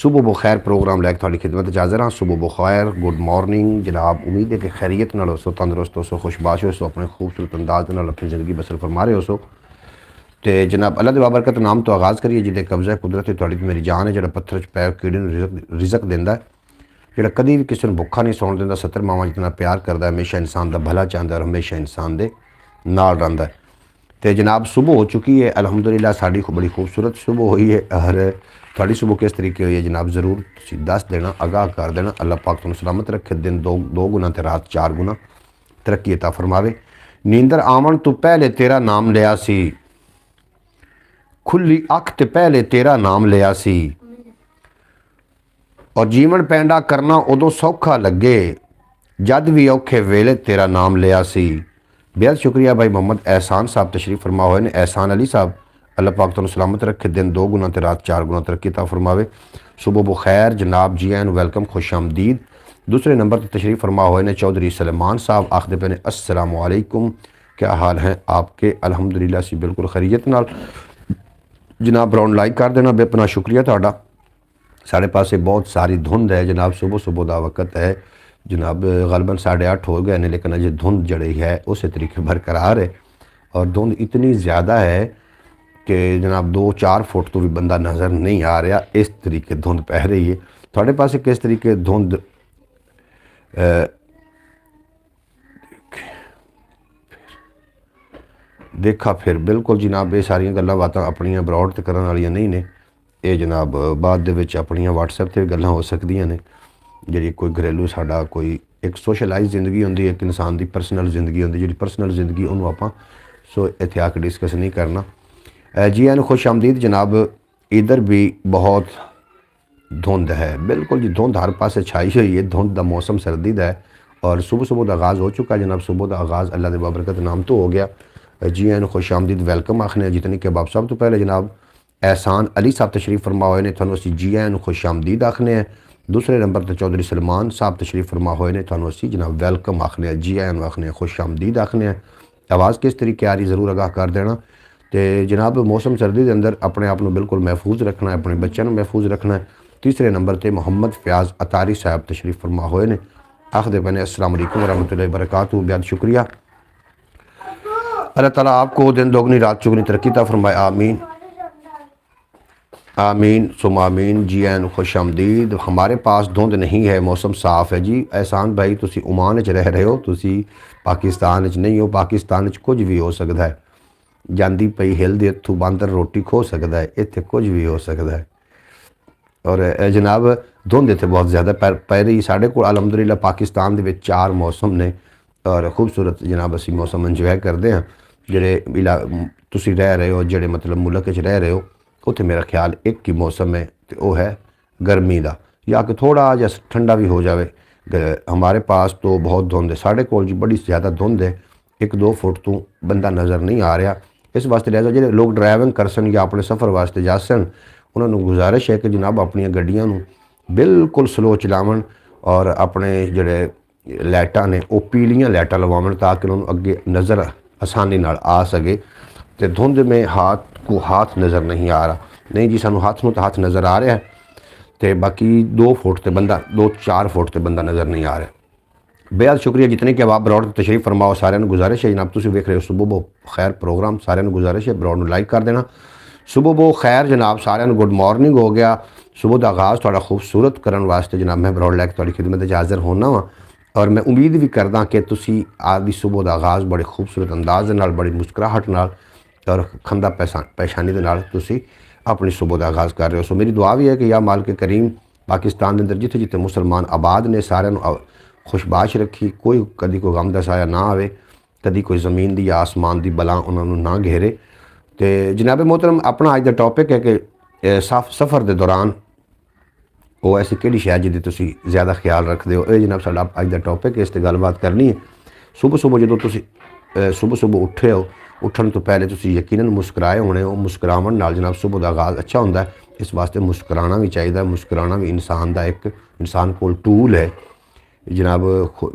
सुबह बखैर प्रोग्राम लैके थोड़ी खिदमत हाज़र हाँ। सुबह बखैर, गुड मॉर्निंग जनाब। उम्मीद है कि खैरियत नाल हो, तंदुरुस्त हो, खुशबाश हो, अपने खूबसूरत अंदाज नाल अपनी ज़िंदगी बसर फरमा रहे हो। तो जनाब अल्लाह दे बाबरकत नाम तो आगाज़ करिए जिहदे कब्ज़ा कुदरत थोड़ी मेरी जान है, जो पत्थर च पै कीड़े रिजक देंदा है, जो कभी भी किसी को भुखा नहीं सौण देंदा, 70 मावां जितना प्यार करता है, हमेशा इंसान का भला चाहता है और हमेशा इंसान के नाल रहिंदा है। तो जनाब सुबह हो चुकी है, अलहमदुलिल्लाह साड़ी बड़ी खूबसूरत सुबह हुई है। और थोड़ी सुबह किस तरीके हुई है जनाब, ज़रूर दस देना, आगाह कर देना। अल्लाह पाक तुहानू सलामत रखे, दिन दो गुना तो रात 4 गुना तरक्की अता फरमावे। नींदर आवन तो पहले तेरा नाम लिया सी, खुली अख ते पहले तेरा नाम लिया सी, और जीवन पैंडा करना उदों सौखा लगे, जद भी औखे वेले तेरा नाम लिया सी। बेहद शुक्रिया भाई मोहम्मद एहसान साहब तशरीफ़ फरमा हुए ने। एहसान अली साहब, अल्लाह पाक तुहानू सलामत रखे, दिन 2 गुना तो रात 4 गुना तरक्की अता फरमावे। सुबह बखैर जनाब, जी आन वेलकम, खुश आमदीद। दूसरे नंबर पर तशरीफ़ फरमा हुए ने चौधरी सलेमान साहब, आखदे पे ने अस्सलाम वालेकुम, क्या हाल है आपके? अल्हम्दुलिल्लाह सी बिल्कुल खैरियत नाल। जनाब ब्राउन लाइक कर देना, बेपना शुक्रिया तुहाडा। साढ़े पास बहुत सारी धुंध है जनाब, सुबह सुबह का वक्त है जनाब, गलबन 8:30 हो गए हैं, लेकिन अजय धुंध जड़ी है उस तरीके बरकरार है। और धुंध इतनी ज़्यादा है कि जनाब 2-4 फुट तो भी बंदा नज़र नहीं आ रहा, इस तरीके धुंध पै रही है। थोड़े पास किस तरीके धुंध देखा फिर बिल्कुल जनाब, ये सारिया गल्लां बातां अपनियां ब्रॉड ते करन वालियां नहीं ने। ये जनाब बाद दे विच अपनियां व्हाट्सएप ते गल्लां हो सकदियां ने, जी कोई घरेलू साडा कोई एक सोशलाइज जिंदगी होंदी है, एक इंसान की परसनल जिंदगी होंदी, जी परसनल जिंदगी उन्होंने आप सो इत्थे आके डिस्कस नहीं करना। जी एन खुश आमदीद जनाब। इधर भी बहुत धुंध है, बिल्कुल जी धुंध हर पासे छाई हुई है, धुंध का मौसम सर्दी का है। और सुबह सुबह का आगाज़ हो चुका है जनाब, सुबह का आगाज़ अल्लाह के बाबरकत नाम तो हो गया। जी एन खुश आमदीद वेलकम आखने जितने के बाप सब तो पहले जनाब एहसान अली साहब तशरीफ़ फरमा हुए ने, थानू असी जी एन खुश आमदीद आखने हैं। दूसरे नंबर पर चौधरी सलमान साहब तशरीफ़ फरमा हुए ने, थानू असी जनाब वेलकम आखने, जी एन आखने, खुश आमदीद आखने हैं। आवाज़ किस तरीके आ रही ज़रूर आगाह कर देना। तो जनाब मौसम सर्दी के अंदर अपने आप को बिल्कुल महफूज रखना है, अपने बच्चों को महफूज रखना है। तीसरे नंबर पर मोहम्मद फयाज अतारी साहब तशरीफ़ फरमा हुए ने, आखदे बने अस्सलाम वालेकुम रहमतुल्लाहि व बरकातहू। बेहद शुक्रिया, अल्लाह ताला आपको दिन दोगुनी रात चौगुनी तरक्की अता फरमाए, आमीन आमीन सुम आमीन। जी एन खुश आमदीद। हमारे पास धुंध नहीं है, मौसम साफ़ है जी। एहसान भाई तुसी ओमान च रह रहे हो, तुसी पाकिस्तान च नहीं हो। पाकिस्तान च कुछ भी हो सकता है, जाती पई हिलदी हथों बांदर रोटी खो सकता है, इत्थे कुछ भी हो सकता है। और जनाब धुंध इतने बहुत ज़्यादा पै रही साढ़े को। अलहमदुलिल्लाह पाकिस्तान के 4 मौसम ने और खूबसूरत जनाब असी मौसम इंजॉय करते हैं। जोड़े तुसी रह रहे हो, जोड़े मतलब मुल्क रह रहे हो, उत्थे मेरा ख्याल एक ही मौसम है, तो वह है गर्मी का, या कि थोड़ा जहा ठंडा भी हो जाए। हमारे पास तो बहुत धुंध है, साढ़े कोल जी बड़ी ज़्यादा धुंध है, 1-2 फुट तो बंदा नज़र नहीं आ रहा। इस वास्ते लिहाजा जो लोग ड्राइविंग कर सन या अपने सफ़र वास्ते जा सन, उन्होंने गुजारिश है कि जनाब अपन गड्डियां बिल्कुल स्लो चलावन और अपने जोड़े लाइटां ने वो पीलियां लाइटां लवावन, ताकि उन्होंने अगे नज़र आसानी नाल आ सके। तो धुंध में हाथ को हाथ नज़र नहीं आ रहा, नहीं जी सानू हाथ में तो हाथ नज़र आ रहा है, तो बाकी 2 फुट तो बंदा 2-4 फुट तो बंदा नज़र नहीं आ रहा। बेहद शुक्रिया जितने कि आप ब्रॉड तशरीफ़ फरमाओ, सारे गुजारिश है जनाब, तुम वेख रहे हो सुबह बो खैर प्रोग्राम, सारे गुजारिश है ब्रॉड लाइक कर देना। सुबह बो खैर जनाब, सारे गुड मॉर्निंग हो गया। सुबह का आगाज़ थोड़ा खूबसूरत करने वास्ते जनाब मैं ब्रॉड लैके थोड़ी खिदमत हाज़र होना वा, और मैं उम्मीद भी करदा कि तुसी आज सुबह का आगाज़ बड़े खूबसूरत अंदाज नाल, बड़ी मुस्कुराहट नाल और खंदा पेशानी के नाल तुसी अपनी सुबह का आगाज़ कर रहे हो। सो मेरी दुआ भी है कि या मालिक करीम पाकिस्तान के अंदर जिथे जिथे मुसलमान आबाद ने सारे खुशबाश रखी, कोई कभी कोई गम का साया ना आवे, कभी कोई ज़मीन की या आसमान की बला उन्होंने ना घेरे। तो जनाब मोहतरम अपना अज का टॉपिक है कि सफ़र के दौरान वो ऐसी कि शै जिहदी तुसी ज़्यादा ख्याल रखते हो। ये जनाब साडा अज का टॉपिक है, इस ते गलबात करनी है। सुबह सुबह जो तुसी सुबह सुबह उठे हो, उठन तो पहले तुसी यकीनन मुस्कुराए होने हो। मुस्कुरावन नाल जनाब सुबह का आगाज़ अच्छा होंदा है, इस वास्ते मुस्कुराना भी चाहिए। मुस्कुराना भी इंसान का एक इंसान को टूल है जनाब।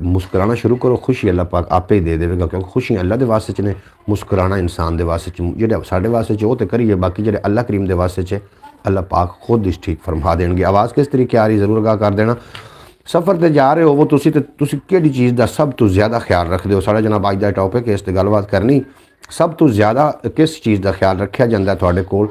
मुस्कुराना शुरू करो, खुशी अल्लाह पाक आपे ही दे देगा, क्योंकि खुशियाँ अल्लाह के वास्ते ने, मुस्कुराना इंसान के वास्ते जो साढ़े वास्ते वो तो करिए, बाकी जो अल्लाह करीम के वास्ते अल्लाह पाक खुद इस ठीक फरमा देंगे। आवाज़ किस तरीके आ रही ज़रूर आगाह कर देना। सफ़र ते जा रहे हो तुसी किहड़ी चीज़ का सब तो ज़्यादा ख्याल रखते हो? साढ़ा जनाब अज का टॉपिक इस ते गलबात करनी, सब तो ज़्यादा किस चीज़ का ख्याल रखा जाता है तुहाडे कोल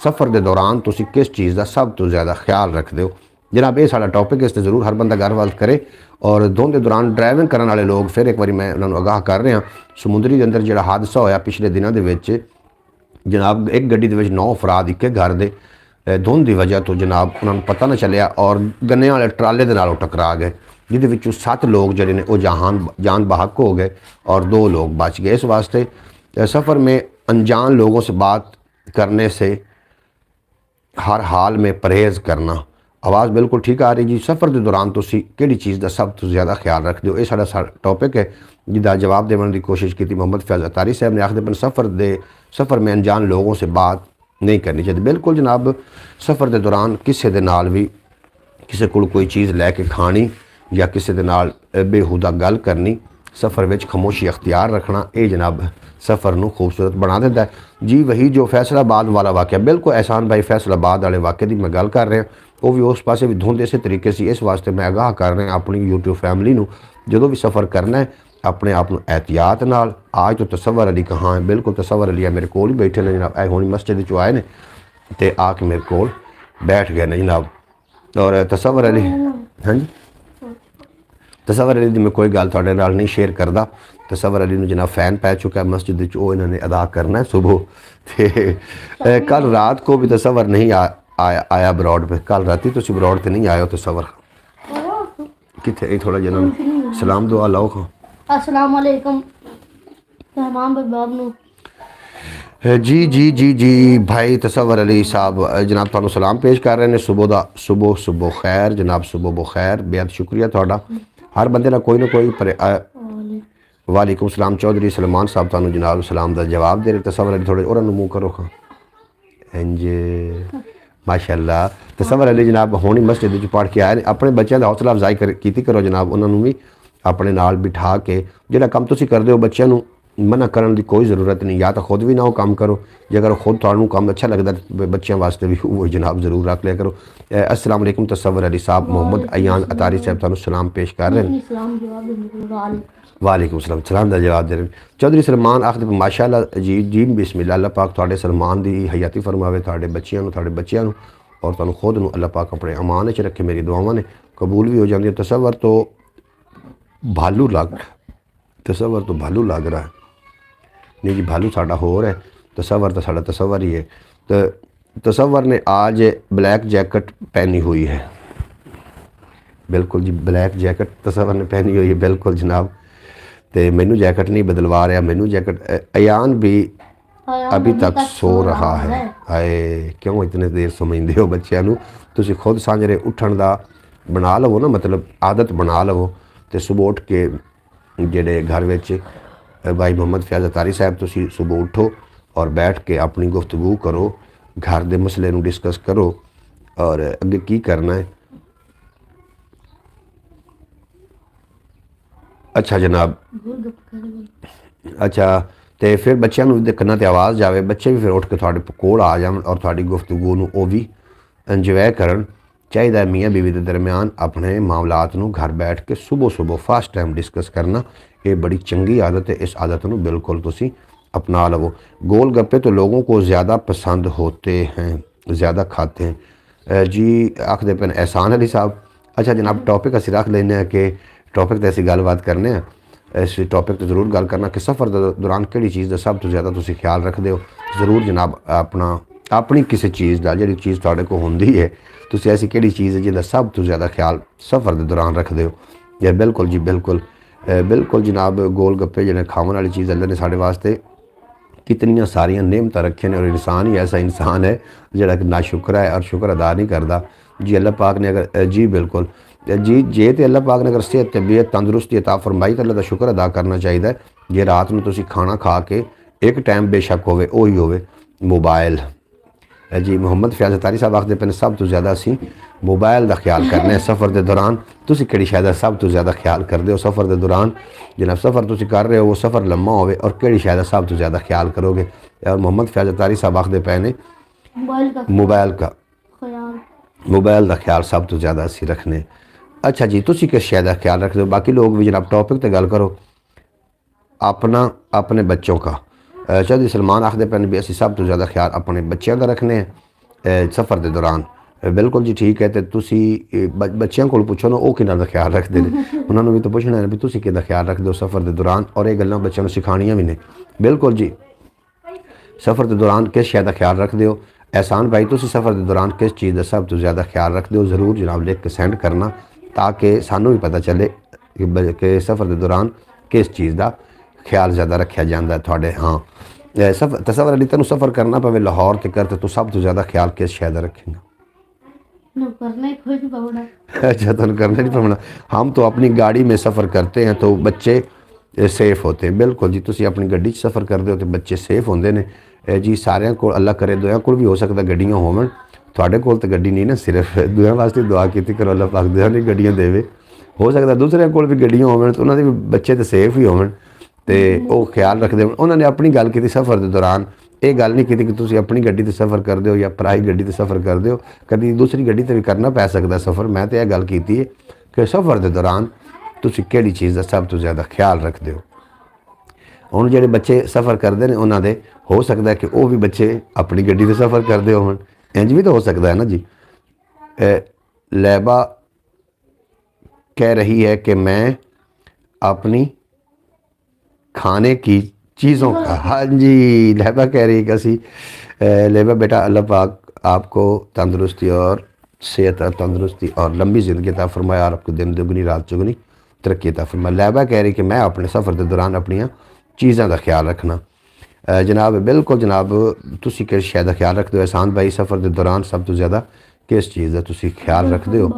सफ़र के दौरान? तुसी किस चीज़ का सब तो ज़्यादा ख्याल रखते हो जनाब? ये साडा टॉपिक इस ते ज़रूर हर बंदा गलबात करे। और धुंध के दौरान ड्राइविंग करने वाले लोग फिर एक बार मैं उन्होंने आगाह कर रहा, समुद्री के अंदर जो हादसा होया पिछले दिनों के जनाब, एक गड्डी दे विच 9 अफराद एक घर के धुंध की वजह तो जनाब उन्होंने पता ना चलिया और गन्ने वाले ट्राले के नाल टकरा गए, जिहदे विचों 7 लोग जिहड़े ने वो जान बहक हो गए और 2 लोग बच गए। इस वास्ते सफ़र में अनजान लोगों से बात करने से हर हाल में परहेज़ करना। आवाज़ बिल्कुल ठीक आ रही जी। सफ़र के दौरान तुसी किहड़ी चीज़ का सब तो ज़्यादा ख्याल रखते हो? ये साडा टॉपिक है जिसका जवाब देने की कोशिश की मोहम्मद फैज़ अतारी साहब ने। आखिर सफ़र में अनजान लोगों से बात नहीं करनी चाहिए। बिल्कुल जनाब, सफ़र के दौरान किसी के नाल भी किसी को कोई चीज़ लैके खानी या किसी के नाल बेहुदा गल करनी, सफ़र में खामोशी अख्तियार रखना, ये जनाब सफ़र को खूबसूरत बना देता है जी। वही जो फैसलाबाद वाला वाक़या, बिल्कुल एहसान भाई फैसलाबाद वाले वाक़े की मैं गल कर रहा, वो भी उस पासे भी धुंध इस तरीके से। इस वास्ते मैं आगाह कर रहा अपनी यूट्यूब फैमिली को, जो भी सफ़र करना है अपने आप को एहतियात नाल। आज तो तसव्वुर अली कहाँ है? बिल्कुल तसव्वुर अली मेरे को ही बैठे ने जनाब, हुणी मस्जिद चो आए ने तो आके मेरे को बैठ गए ने जनाब। और तसव्वुर अली, हाँ जी, तसव्वुर अली की मैं कोई गल तुहाडे नाल नहीं शेयर करता। तसव्वुर अली जनाब फ़ैन पै चुका है मस्जिद वो इन्होंने अदा करना है सुबह। तो कल रात को भी तसव्वुर नहीं आया ब्रॉड पे। कल राती तुसी ब्रॉड पे नहीं आए हो तसव्वुर कितने? थोड़ा जना सलाम दुआ लाओ खां। अस्सलाम वालेकुम तमाम बाब नू जी जी जी जी भाई तसव्वुर अली साहब जनाब तुहानू सलाम पेश कर रहे हैं। सुबह खैर जनाब, सुबह बखैर, बेहद शुक्रिया तुहाडा। हर बंदे ना कोई वालेकुम सलाम। चौधरी सलमान साहब तुहानू जनाब सलाम का जवाब दे रहे। तसव्वुर अली थोड़े और मुँह करो खां। इंज माशाअल्लाह। तसव्वुर अली जनाब होनी मस्जिद पढ़ के आए, अपने बच्चों का हौसला अफजाई की करो जनाब। उन्होंने भी अपने नाल बिठा के जो काम तुसी करते हो बच्चों को मना करने की कोई ज़रूरत नहीं, या तो खुद भी ना वो काम करो, जे अगर खुद तुहानू काम अच्छा लगता तो बच्चों वास्ते भी वो जनाब ज़रूर रख लिया करो। अस्सलाम वालेकुम तसव्वुर अली साहब। मोहम्मद अयान अतारी साहब तुहानू सलाम पेश कर रहे हैं। वालेकुम सलाम, सलाम का जवाब दे रहे हैं। चौधरी सलमान आखिर माशाअल्लाह जी जी बिस्मिल्लाह। अल्लाह पाक तुहाडे सलमान की हयाती फरमावे, तुहाडे बच्चियां और तुहानू खुद नू अल्लाह पाक अपने अमान च रखे। मेरी दुआवां ने कबूल भी हो जाती। तसव्वुर तो भालू लग रहा है नहीं जी, भालू साडा होर है, तसव्वुर तो साडा तसव्वुर ही है। तो तसव्वुर ने आज ब्लैक जैकेट पहनी हुई है। बिल्कुल जी, ब्लैक जैकेट तसव्वुर ने पहनी हुई है बिल्कुल जनाब। तो मैनू जैकेट नहीं बदलवा रहा, मैनू जैकेट। अयान भी अभी तक सो रहा है। आए क्यों इतने देर समझते हो बच्चों को? तुसी खुद सांझरे उठन का बना लवो ना, मतलब आदत बना लवो। तो सुबह उठ के जेडे घर में भाई मोहम्मद फैज़ अतारी साहब तुसी सुबह उठो और बैठ के अपनी गुफ्तगू करो, घर के मसले को डिस्कस करो और अगे की करना है। अच्छा जनाब, अच्छा तो फिर बच्चों को देखना तो आवाज़ जाए, बच्चे भी फिर उठ के थोड़े कोल आ जाए और थोड़ी गुफ्तगू वो भी इंजॉय करन। चाहिए मियाँ बीवी के दरम्यान अपने मामलात को घर बैठ के सुबह फर्स्ट टाइम डिस्कस करना, ये बड़ी चंगी आदत है। इस आदत को बिल्कुल तुसी अपना लवो। गोल गप्पे तो लोगों को ज़्यादा पसंद होते हैं, ज़्यादा खाते हैं जी। आखदे पे एहसान अली साहब। अच्छा जनाब, टॉपिक असी रख लेने कि टॉपिक तो ऐसी गलबात करने हैं, इस टॉपिक तो ज़रूर गल करना कि सफ़र के दौरान किहड़ी चीज़ का सब तो ज़्यादा तुसी ख्याल रखते हो। ज़रूर जनाब अपनी किसी चीज़ का जी चीज़ तुहाडे को होंदी है, तुसी ऐसी किहड़ी चीज़ है जिसका सब तो ज़्यादा ख्याल सफ़र के दौरान रखते हो? या बिल्कुल जी बिल्कुल जनाब, गोल गप्पे जिन्हें खावन वाली चीज़ अल्लाह ने साढ़े वास्ते कितनियाँ सारियाँ नेमत रखे ने और इंसान ही ऐसा इंसान है जोड़ा कि ना शुक्र है और शुक्र अदा नहीं करता जी। अल्लाह पाक ने अगर जी बिल्कुल जी जे तो अल्लाह पाक ने अगर सेहत तबीयत तंदुरुस्ती अता फरमाई तो अल्लाह का शुक्र अदा करना चाहिए। जे रात में तुसी खाना खा के एक टाइम बेशक होवे वही होवे मोबाइल जी। मोहम्मद फैज़ अतारी साहब आखते पे सब तो ज़्यादा असी मोबाइल का ख्याल करने सफ़र के दौरान। तुसी किहड़ी शायद सब तो ज़्यादा ख्याल करते हो सफ़र के दौरान? जनाब सफ़र तुसी कर रहे हो वो सफ़र लम्मा होवे और किहड़ी शायद सब तो ज़्यादा ख्याल करोगे? और मोहम्मद फैज़ अतारी साहब आखते पे ने मोबाइल का ख्याल मोबाइल का ख्याल सब तो ज़्यादा असी रखने। अच्छा जी, तुसी किस शय का ख्याल रखते हो? बाकी लोग भी जनाब टॉपिक तो गल करो अपना अपने बच्चों का। चौधरी सलमान आखते पैन भी असी सब तो ज़्यादा ख्याल अपने बच्चों का रखने सफ़र के दौरान। बिल्कुल जी ठीक है। तो तुसी बच्चों को पुछो ना वो किन्ना दा ख्याल रखते हैं, उन्होंने भी तो पूछना है भी तुसी किहदा ख्याल रखते हो सफ़र के दौरान, और ये गल्लां बच्चों को सिखानियां भी ने। बिल्कुल जी, सफ़र के दौरान किस शय का ख्याल रखते हो? एहसान भाई तुसी सफ़र के दौरान किस चीज़ का सब तो ज़्यादा ख्याल रखते हो? ज़रूर जनाब लिख के सेंड करना ताकि सानू भी पता चले कि सफ़र के दौरान किस चीज़ का ख्याल ज़्यादा रखा जाता है थोड़े। हाँ सफ़र तसवर अली तेन सफ़र करना पवे लाहौर ते करते तू सब तो ज़्यादा ख्याल किस शय का रखेंगा? करना ही कोई नहीं पवड़ा। अच्छा तुम करना नहीं पवना। हम तो अपनी गाड़ी में सफ़र करते हैं तो बच्चे सेफ होते हैं। बिल्कुल जी, तुसी अपनी गड्डी सफ़र करते हो तो बच्चे सेफ होंगे ने जी। सारिਆਂ को अल्लाह करे दुआ को भी हो सकता गड्डियाँ होवन, थोड़े कोल तो गड्डी नहीं ना, सिर्फ दुआ वास्ते दुआ की करो अल्लाह पाक दुआ नहीं गड्डियाँ देवे। हो सकता दूसरे कोल भी गड्डियाँ होवन तो उन्होंने भी बच्चे तो सेफ ही होवन तो वो ख्याल रखते हो। उन्होंने अपनी गल की सफ़र के दौरान ये गल नहीं की कि तुसी अपनी गड्डी ते सफ़र करते हो या पराई गड्डी ते सफ़र करते हो, कभी दूसरी गड्डी ते भी करना पै सकता सफ़र। मैं तो यह गल की है कि सफ़र के दौरान तुसी किहड़ी चीज़ का सब तो ज़्यादा ख्याल रखते हो। हुण जिहड़े बच्चे सफ़र करते हैं उन्होंने हो सकता है कि वो भी बच्चे अपनी गड्डी से सफ़र करते हो, इंज भी तो हो सकता है ना जी। लैबा कह रही है कि मैं अपनी खाने की चीज़ों का, हाँ जी लैबा कह रही है कि असी लैबा बेटा अल्लाह पाक आपको तंदुरुस्ती और सेहत और तंदुरुस्ती और लंबी ज़िंदगी अता फरमाए और आपको दिन दुगनी रात चुगनी तरक्की अता फरमाए। लैबा कह रही कि मैं अपने सफ़र के दौरान अपनियाँ चीज़ों का ख्याल रखना। जनाब बिल्कुल जनाब तुसी किस शय का ख्याल रखते हो? एहसान भाई सफ़र के दौरान सब तो ज़्यादा किस चीज़ का तुसी ख्याल रखते हो?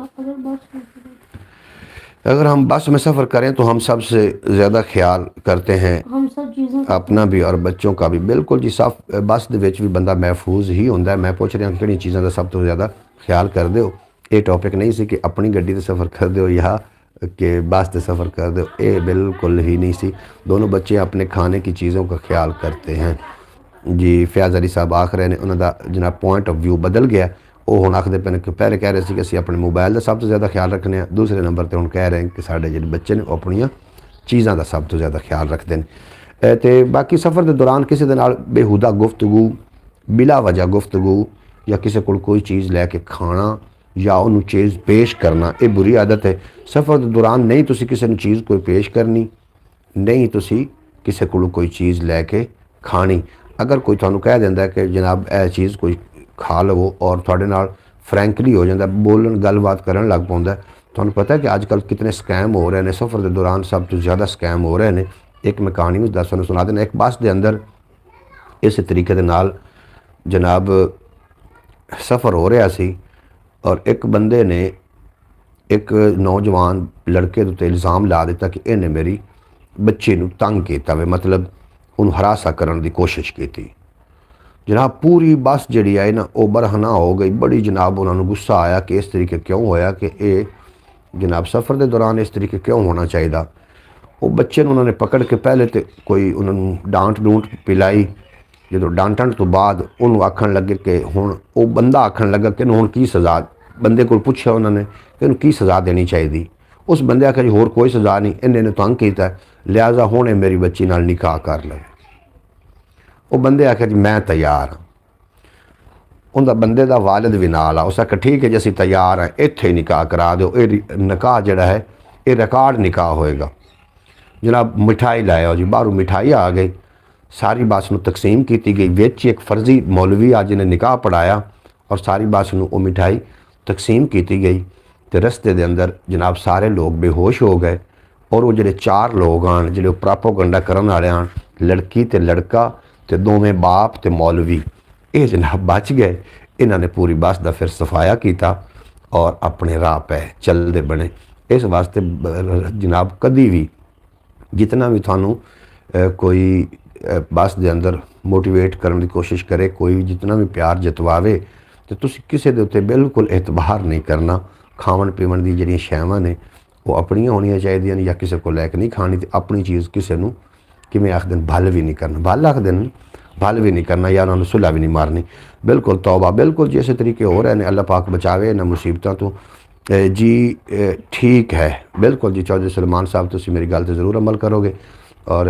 अगर हम बस में सफ़र करें तो हम सबसे ज़्यादा ख्याल करते हैं हम सब चीज़ों अपना भी और बच्चों का भी। बिल्कुल जी, साफ बस दे विच भी बंदा महफूज ही होंदा है। मैं पूछ रहा कि किहड़ी चीज़ों का सब तो ज़्यादा ख्याल करते हो? ये टॉपिक नहीं सी कि अपनी गड्डी से सफ़र करते हो या कि बस से सफ़र करते हो, ये बिल्कुल ही नहीं सी। दोनों बच्चे अपने खाने की चीज़ों का ख्याल करते हैं जी। फयाज़ अली साहब आख रहे हैं उन्होंने जनाब पॉइंट ऑफ व्यू बदल गया। वो हुण आखते पे कि पहले कह रहे थे कि असीं अपने मोबाइल का सब तो ज़्यादा ख्याल रखने हैं, दूसरे नंबर पर हुण कह रहे हैं कि साढ़े जिहड़े बच्चे ने अपनियां चीज़ों का सब तो ज़्यादा ख्याल रखते हैं। तो बाकी सफ़र के दौरान किसी दे नाल बेहुदा गुफ्तगू, बिला वजह गुफ्तगू या किसी को कोई चीज़ लैके खाना या उन्होंने चीज़ पेश करना, ये बुरी आदत है। सफ़र के दौरान नहीं तुसी किसी ने चीज़ कोई पेश करनी, नहीं तुसी किसी को कोई चीज़ लैके खानी। अगर कोई थानू कह देंदा कि जनाब यह चीज़ कोई खा लवो और थोड़े नाल फ्रैंकली हो जाता, बोलन गलबात करन लग पाउंदा। थानू पता है कि आजकल कितने स्कैम हो रहे हैं सफ़र के दौरान, सब तो ज़्यादा स्कैम हो रहे हैं। एक मैं कहानी में दस सुना देना। एक बस के अंदर इस तरीके दे नाल जनाब सफ़र हो रहा सी और एक बंदे ने एक नौजवान लड़के उत्ते इल्ज़ाम ला दिता कि इन्हें मेरी बच्चे नूं तंग किया वे, मतलब उन्होंने हरासा करने की कोशिश की। जनाब पूरी बस जी है ना वो बरहना हो गई। बड़ी जनाब उन्होंने गुस्सा आया कि इस तरीके क्यों होया कि ये जनाब सफ़र के दौरान इस तरीके क्यों होना चाहिए। वो बच्चे उन्होंने पकड़ के पहले तो कोई उन्होंने डांट डूंट पिलाई, जो डांटण तो बाद उन्होंने आखन लगे कि हुण वो बंदा आखन लगा कि हुण की सज़ा, बंदे को पूछा उन्होंने कि उन्हें की सज़ा देनी चाहिए। उस बंदे आखिया जी होर कोई सज़ा नहीं, इन्हें तंग किया लिहाजा हुण मेरी बच्ची नाल निकाह कर ले। वो बंदे आखिया जी मैं तैयार हाँ। उनका बंदे का वालिद भी नाल आ, उस आखिया ठीक है जी असीं तैयार हैं, इत्थे ही निकाह करा दो। ये निकाह जिहड़ा है ये रिकॉर्ड निकाह होएगा। जनाब मिठाई लाया जी, बाहरों मिठाई आ गई, सारी बस में तकसीम की गई। विच एक फर्जी मौलवी आ जिन्हें निकाह पढ़ाया और सारी बस में वो मिठाई तकसीम की गई। तो रस्ते के अंदर जनाब सारे लोग बेहोश हो गए और वो जो चार लोग आन जो प्रोपेगेंडा करने वाले आन, लड़की तो लड़का तो दोवें बाप तो मौलवी, ये जनाब बच गए। इन्होंने पूरी बस का फिर सफाया किया और अपने राह पे चलते बने। इस वास्ते जनाब कभी भी जितना भी थानू कोई बस के अंदर मोटिवेट करने की कोशिश करे, कोई जितना भी प्यार जतवावे तो तुसी किसी के उत्ते बिल्कुल एतबार नहीं करना। खावन पीवन की जिहड़ियां शैवां ने वो अपनियां होनियां चाहिदियां या किसी को लैके नहीं खानी। तो अपनी चीज़ किसी को किवें आखदे भल भी नहीं करना। भल आखदे भल भी नहीं करना या उन्होंने सुलह भी नहीं मारनी। बिल्कुल तौबा, बिल्कुल जिस तरीके हो रहे हैं अल्लाह पाक बचावे इन्हां मुसीबतों तो जी। ठीक है बिल्कुल जी। चौधरी सलमान साहब तुसी मेरी गल ते ज़रूर अमल करोगे और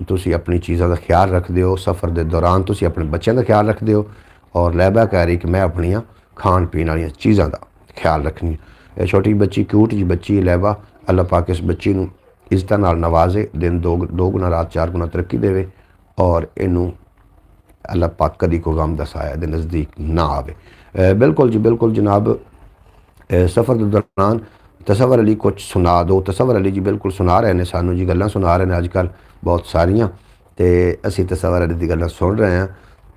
तुसी अपनी चीज़ों का ख्याल रखते हो। सफ़र के दौरान तुसी अपने बच्चों का ख्याल रखते हो और लैबा कह रही कि मैं अपनियां खान पीन वाली चीज़ों का ख्याल रखनी। ये छोटी बच्ची क्यूट जी बच्ची है लैबा, अल्लाह पाक इस बच्ची नूं इज़्ज़त नाल नवाजे, दिन दो गुना रात 4 गुना तरक्की देवे और इनू अल्लाह पाक कदी को गम दसाया दे नज़दीक ना आवे। बिल्कुल जी बिल्कुल जनाब। सफ़र के दौरान तसव्वुर अली कुछ सुना दो। तसव्वुर अली जी बिल्कुल सुना रहे हैं सानू जी, गल्लां सुना रहे हैं अजकल बहुत सारियां, तो असी तसव्वुर अली दी गल्लां सुन रहे हैं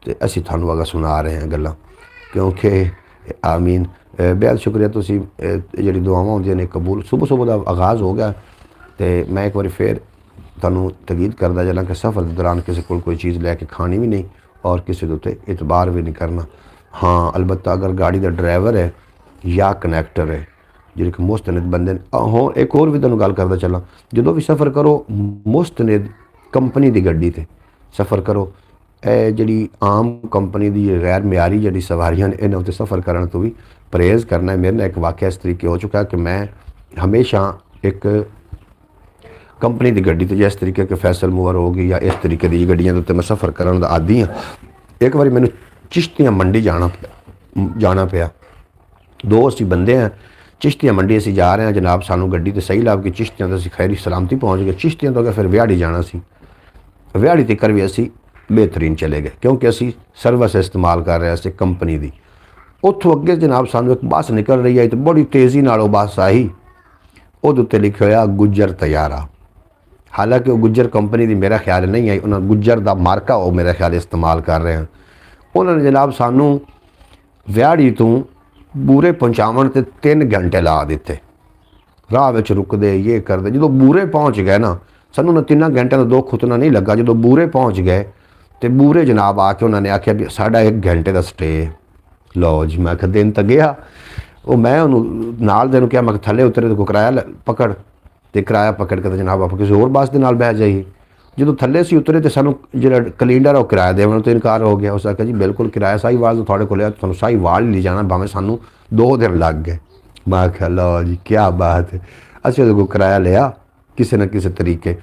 तो असी थानू अगर सुना रहे हैं गल्लां, क्योंकि आमीन। बेहद शुक्रिया तुसी जी दुआवां होंदियां ने कबूल। सुबह सुबह का आगाज़ हो गया तो मैं एक बार फिर तुहानू तकीद करदा चलां कि सफ़र के दौरान किसी को कोई चीज़ लैके खानी भी नहीं और किसी के उत्ते इतबार भी नहीं करना। हाँ अलबत्ता अगर गाड़ी का ड्राइवर है या कनैक्टर है ਜਿਹੜੇ कि मुस्तनिद बंदे हों। एक होर भी तुहानू गल करदा चलां, जो भी सफ़र करो मुस्तनिद कंपनी की गड्डी ते सफ़र करो। जी आम कंपनी की गैर म्यारी जी सवारियां ने इन्हां उत्ते सफ़र करने तो भी परहेज़ करना है। मेरे नाल एक वाक़या इस तरीके हो चुका कि मैं हमेशा एक कंपनी की गड्डी तो जिस तरीके के फैसल मूवर हो गई या इस तरीके की गड्डियां उत्ते मैं सफ़र करने का आदी हाँ। एक बार मैनू चिश्तियाँ मंडी जाना पिया। दो असी बंदे हैं, चिश्तियाँ मंडी असी जा रहे हैं जनाब, सानू गड्डी तो सही लभ गई, चिश्तियाँ तो असी खैरी सलामती पहुँच गए। चिश्तियाँ तो अगर फिर व्याड़ी जाना सी, व्याड़ी तक भी असी बेहतरीन चले गए क्योंकि असी सर्विस इस्तेमाल कर रहे थे कंपनी की। उत्थों अगे जनाब सानू एक बस निकल रही आई तो बड़ी तेज़ी नाल बस आई, उहदे उत्ते लिखा होया गुज्जर तैयारा। हालांकि वो गुज्जर कंपनी की मेरा ख्याल नहीं आई, उन्होंने गुज्जर का मार्का वो मेरा ख्याल इस्तेमाल कर रहे हैं। उन्होंने जनाब सानू व्याड़ी तो बूरे पहुँचावन ते 3 घंटे ला दिते, राह विच रुकदे ये करते। जो बूरे पहुँच गए ना, सानू ना 3 घंटे का दुख उतना नहीं लगा। जो बूरे पहुँच गए तो बूरे जनाब आके उन्होंने आख्या भी साढ़ा 1 घंटे का स्टे। लो जी मैं आख्या दिन तो गया। वो मैं उन्होंने नाल दे क्या मैं थले उतरे तो किराया पकड़ तो किराया पकड़ के तो जनाब आप किसी होर बस के नाल बह जाइए। जो थले से उतरे तो सानू जो कैलेंडर वो किराया देने तो इनकार हो गया। उस आख्या जी बिल्कुल किराया साहीवाल तो थोड़े को तुहानू साहीवाल ही ले जाना, भावें सानू 2 दिन लग गए। मैं आख्या लो जी क्या बात है। असीं उहदे कोल किराया लिया किसी न किसी तरीके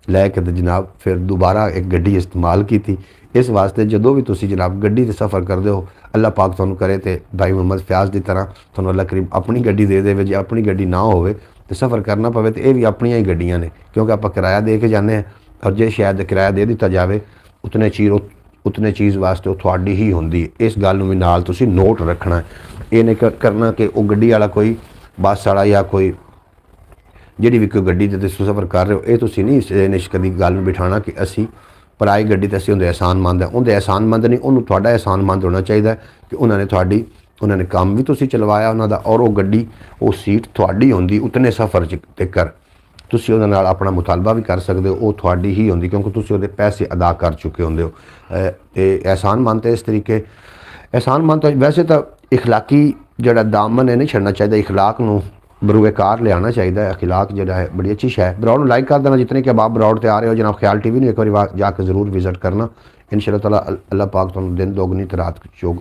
लैके तो जनाब फिर दोबारा एक गड्डी इस्तेमाल की थी। इस वास्ते जो भी तुसी जनाब गड्डी से सफ़र करते हो अल्लाह पाक तुहानू करे तो भाई मुहम्मद फयाज की तरह तुहानू अल्लाह करीब अपनी गड्डी दे दे। जे अपनी गड्डी ना होवे तो सफ़र करना पवे तो यह भी अपनियां ही गड्डियां ने, क्योंकि आप किराया दे के जाने हैं और जे शायद किराया दे दिता जाए उतने चीज़ वास्ते थोड़ी ही होंदी है। इस गल भी नाल तुसी नोट रखना है। ये नहीं करना कि वो गड्डी वाला कोई बस वाला या कोई जी भी कोई गड्डी ते सफ़र कर रहे हो ये तुसी नहीं कभी गल बिठाना कि असी पराई गड्डी ते असी उहदे एहसानमंद है। उहदे एहसानमंद नहीं, उन्होंने तुहाडा एहसानमंद होना चाहिए कि उन्होंने उन्होंने काम भी तुसी चलवाया उन्होंने और वो गड्डी वो सीट थोड़ी होंदी उतने सफ़र तक तुसी उहदे नाल अपना मुतालबा भी कर सकते हो, वो थोड़ी ही होंदी क्योंकि तुसी उहदे पैसे अदा कर चुके होंदे हो। एहसानमंद है इस तरीके एहसानमंद तो वैसे तो इखलाकी जड़ा दामन है नहीं छड़ना चाहिए, इखलाक नूं बरूएकार लियाना चाहिए। अखलाक जो है बड़ी अच्छी शै है। ब्रॉड लाइक कर देना जितने कि आप ब्रॉड पर आ रहे हो जनाब। ख्याल TV में एक बार जाकर ज़रूर विजिट करना। इंशाअल्लाह ताला अल्लाह पाक तुहानू दिन दोगुनी तो रात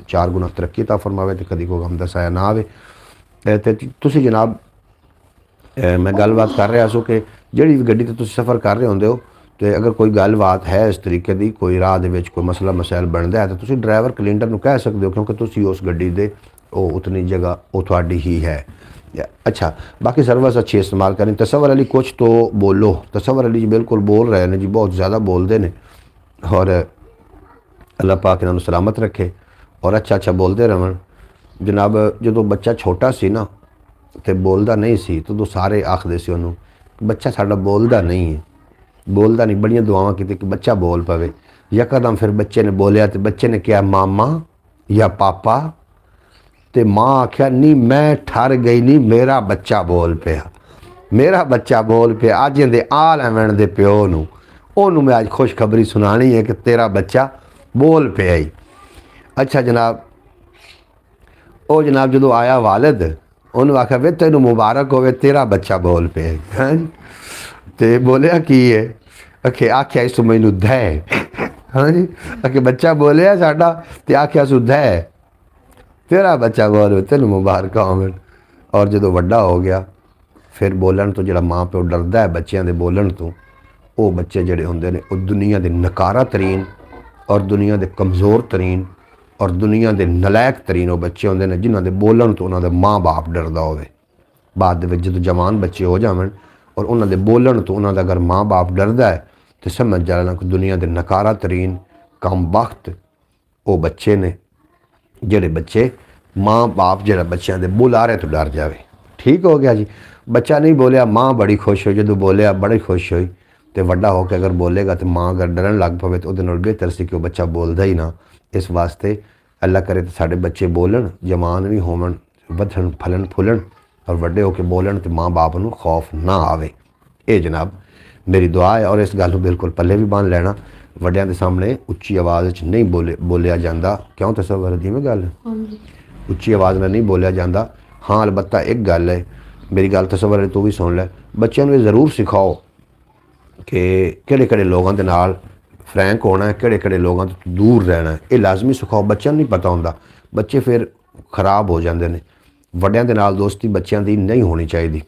4 गुना तरक्की ता फरमावे तो कदी को गम दसाया ना आवे। तो तुसी जनाब मैं गलबात कर रहा सो कि जिहड़ी भी गड्डी ते तुसी सफ़र कर रहे होंदे हो तो अगर कोई गलबात है इस तरीके की कोई राह दे विच कोई मसला मसैल बनता है तो तुसी ड्राइवर कैलेंडर नूं कह सकते हो क्योंकि तुसी उस गड्डी दे उतनी जगह वो थोड़ी ही है। अच्छा बाकी सर्विस अच्छी इस्तेमाल करें। तसव्वुर अली कुछ तो बोलो। तसव्वुर अली जी बिल्कुल बोल रहे हैं जी, बहुत ज़्यादा बोलते हैं और अल्लाह पाक इन्होंने सलामत रखे और अच्छा बोलते रहन। जनाब जो बच्चा छोटा सी ना तो बोलता नहीं सी तो सारे आखते सी उन्होंने बच्चा साडा बोलता नहीं है, बोलता नहीं। बड़ियां दुआवां की कि बच्चा बोल पवे। यकदम फिर बच्चे ने बोलिया तो बच्चे ने कहा मामा या पापा, तो माँ आख्या नहीं मैं ठर गई नहीं मेरा बच्चा बोल पिया, मेरा बच्चा बोल पिया। अज इहदे आ लैवण दे प्यो नूं ओनू मैं अज खुशखबरी सुनानी है कि तेरा बच्चा बोल पिया ही। अच्छा जनाब वो जनाब जो आया वालिद उन्होंने आख्या वे तेनू मुबारक होवे तेरा बच्चा बोल पिया। तो बोलिया की है आख्या इस मैनू दै हाँ जी, कि बच्चा बोलिया साडा ते आख्या सुधा है तेरा बच्चा बोल तेन मुबारक होवन। और जो वड्डा हो गया फिर बोलन तो जो माँ प्यो डरदा है बच्चों के बोलन तो वो बच्चे जोड़े होंगे ने दुनिया के नकारा तरीन और दुनिया के कमज़ोर तरीन और दुनिया के नलायक तरीन वो बच्चे होंगे ने जिन्हों के बोलन तो उन्होंने माँ बाप डरदा होवे। बाद जो जवान बच्चे हो जावन और उन्होंने बोलन तो उन्होंने अगर माँ बाप डरदा है तो समझ जाना कि दुनिया के नकारा तरीन कम वक्त वो बच्चे ने जेड़े बच्चे माँ बाप जो बच्चों के बुलारे तो डर जाए। ठीक हो गया जी। बच्चा नहीं बोलिया माँ बड़ी खुश हुई, जो बोलिया बड़ी खुश हुई तो वड्डा होकर अगर बोलेगा तो माँ अगर डरन लग पवे तो वो बेहतर से कि वो बच्चा बोलता ही ना। इस वास्ते अल्लाह करे तो साढ़े बच्चे बोलन जवान भी होवन बधन फलन फुलन और वड्डे होकर बोलन तो माँ बाप को खौफ ना आवे। ये जनाब मेरी दुआ है। और इस गल को बिल्कुल पल्ले भी बन लेना, वड्डियां के सामने उच्ची आवाज़ नहीं बोलिया जाता। क्यों तसव्वुर दी मैं गल हाँ जी। उच्ची आवाज़ में नहीं बोलिया जाता। हाँ अलबत्ता एक गल है, मेरी गल तसव्वुर तू भी सुन लै, बच्चों को ज़रूर सिखाओ कि किहड़े लोगों के नाल फ्रैंक होना है, किहड़े लोगों तो दूर रहना है। ये लाजमी सिखाओ, बच्चों नहीं पता होंदा, बच्चे फिर खराब हो जाते हैं। वड्डियां दे नाल दोस्ती बच्चों की नहीं होनी चाहिए।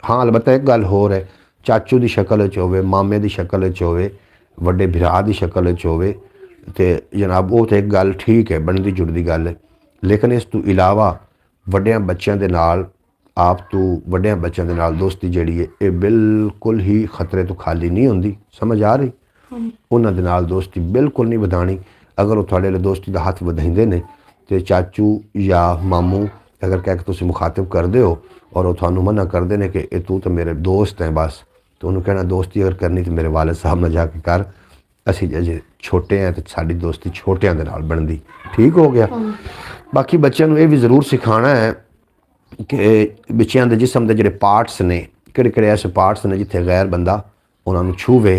हाँ अलबत्ता एक गल होर है, चाचू की शक्ल च होवे, मामे की शक्ल च होवे, वड्डे भरा की शक्ल च होवे तो जनाब वो तो एक गल ठीक है, बनती जुड़ती गल है। लेकिन इस तो इलावा वड्डियां बच्चों के नाल आप तो वड्डियां बच्चों के नाल दोस्ती जिहड़ी है ये बिल्कुल ही खतरे तो खाली नहीं होंदी। समझ आ रही? उन्हां दे नाल दोस्ती बिल्कुल नहीं वधानी। अगर वो थोड़े दोस्ती का हथ वधाइंदे ने तो चाचू या मामू अगर कह के तुसीं मुखातिब करदे हो और वो थानू मना करते हैं कि तू तो मेरे दोस्त हैं बस, तो उन्होंने कहना दोस्ती अगर करनी तो मेरे वालिद साहब नाल जाके कर, असीं अजे छोटे हैं तो साडी दोस्ती छोटियां दे नाल बनदी। ठीक हो गया। बाकी बच्चों को यह भी ज़रूर सिखाना है कि बच्चों के जिसम के जोड़े पार्ट्स ने किहड़े ऐसे पार्ट्स ने जिथे गैर बंदा उन्होंने छूवे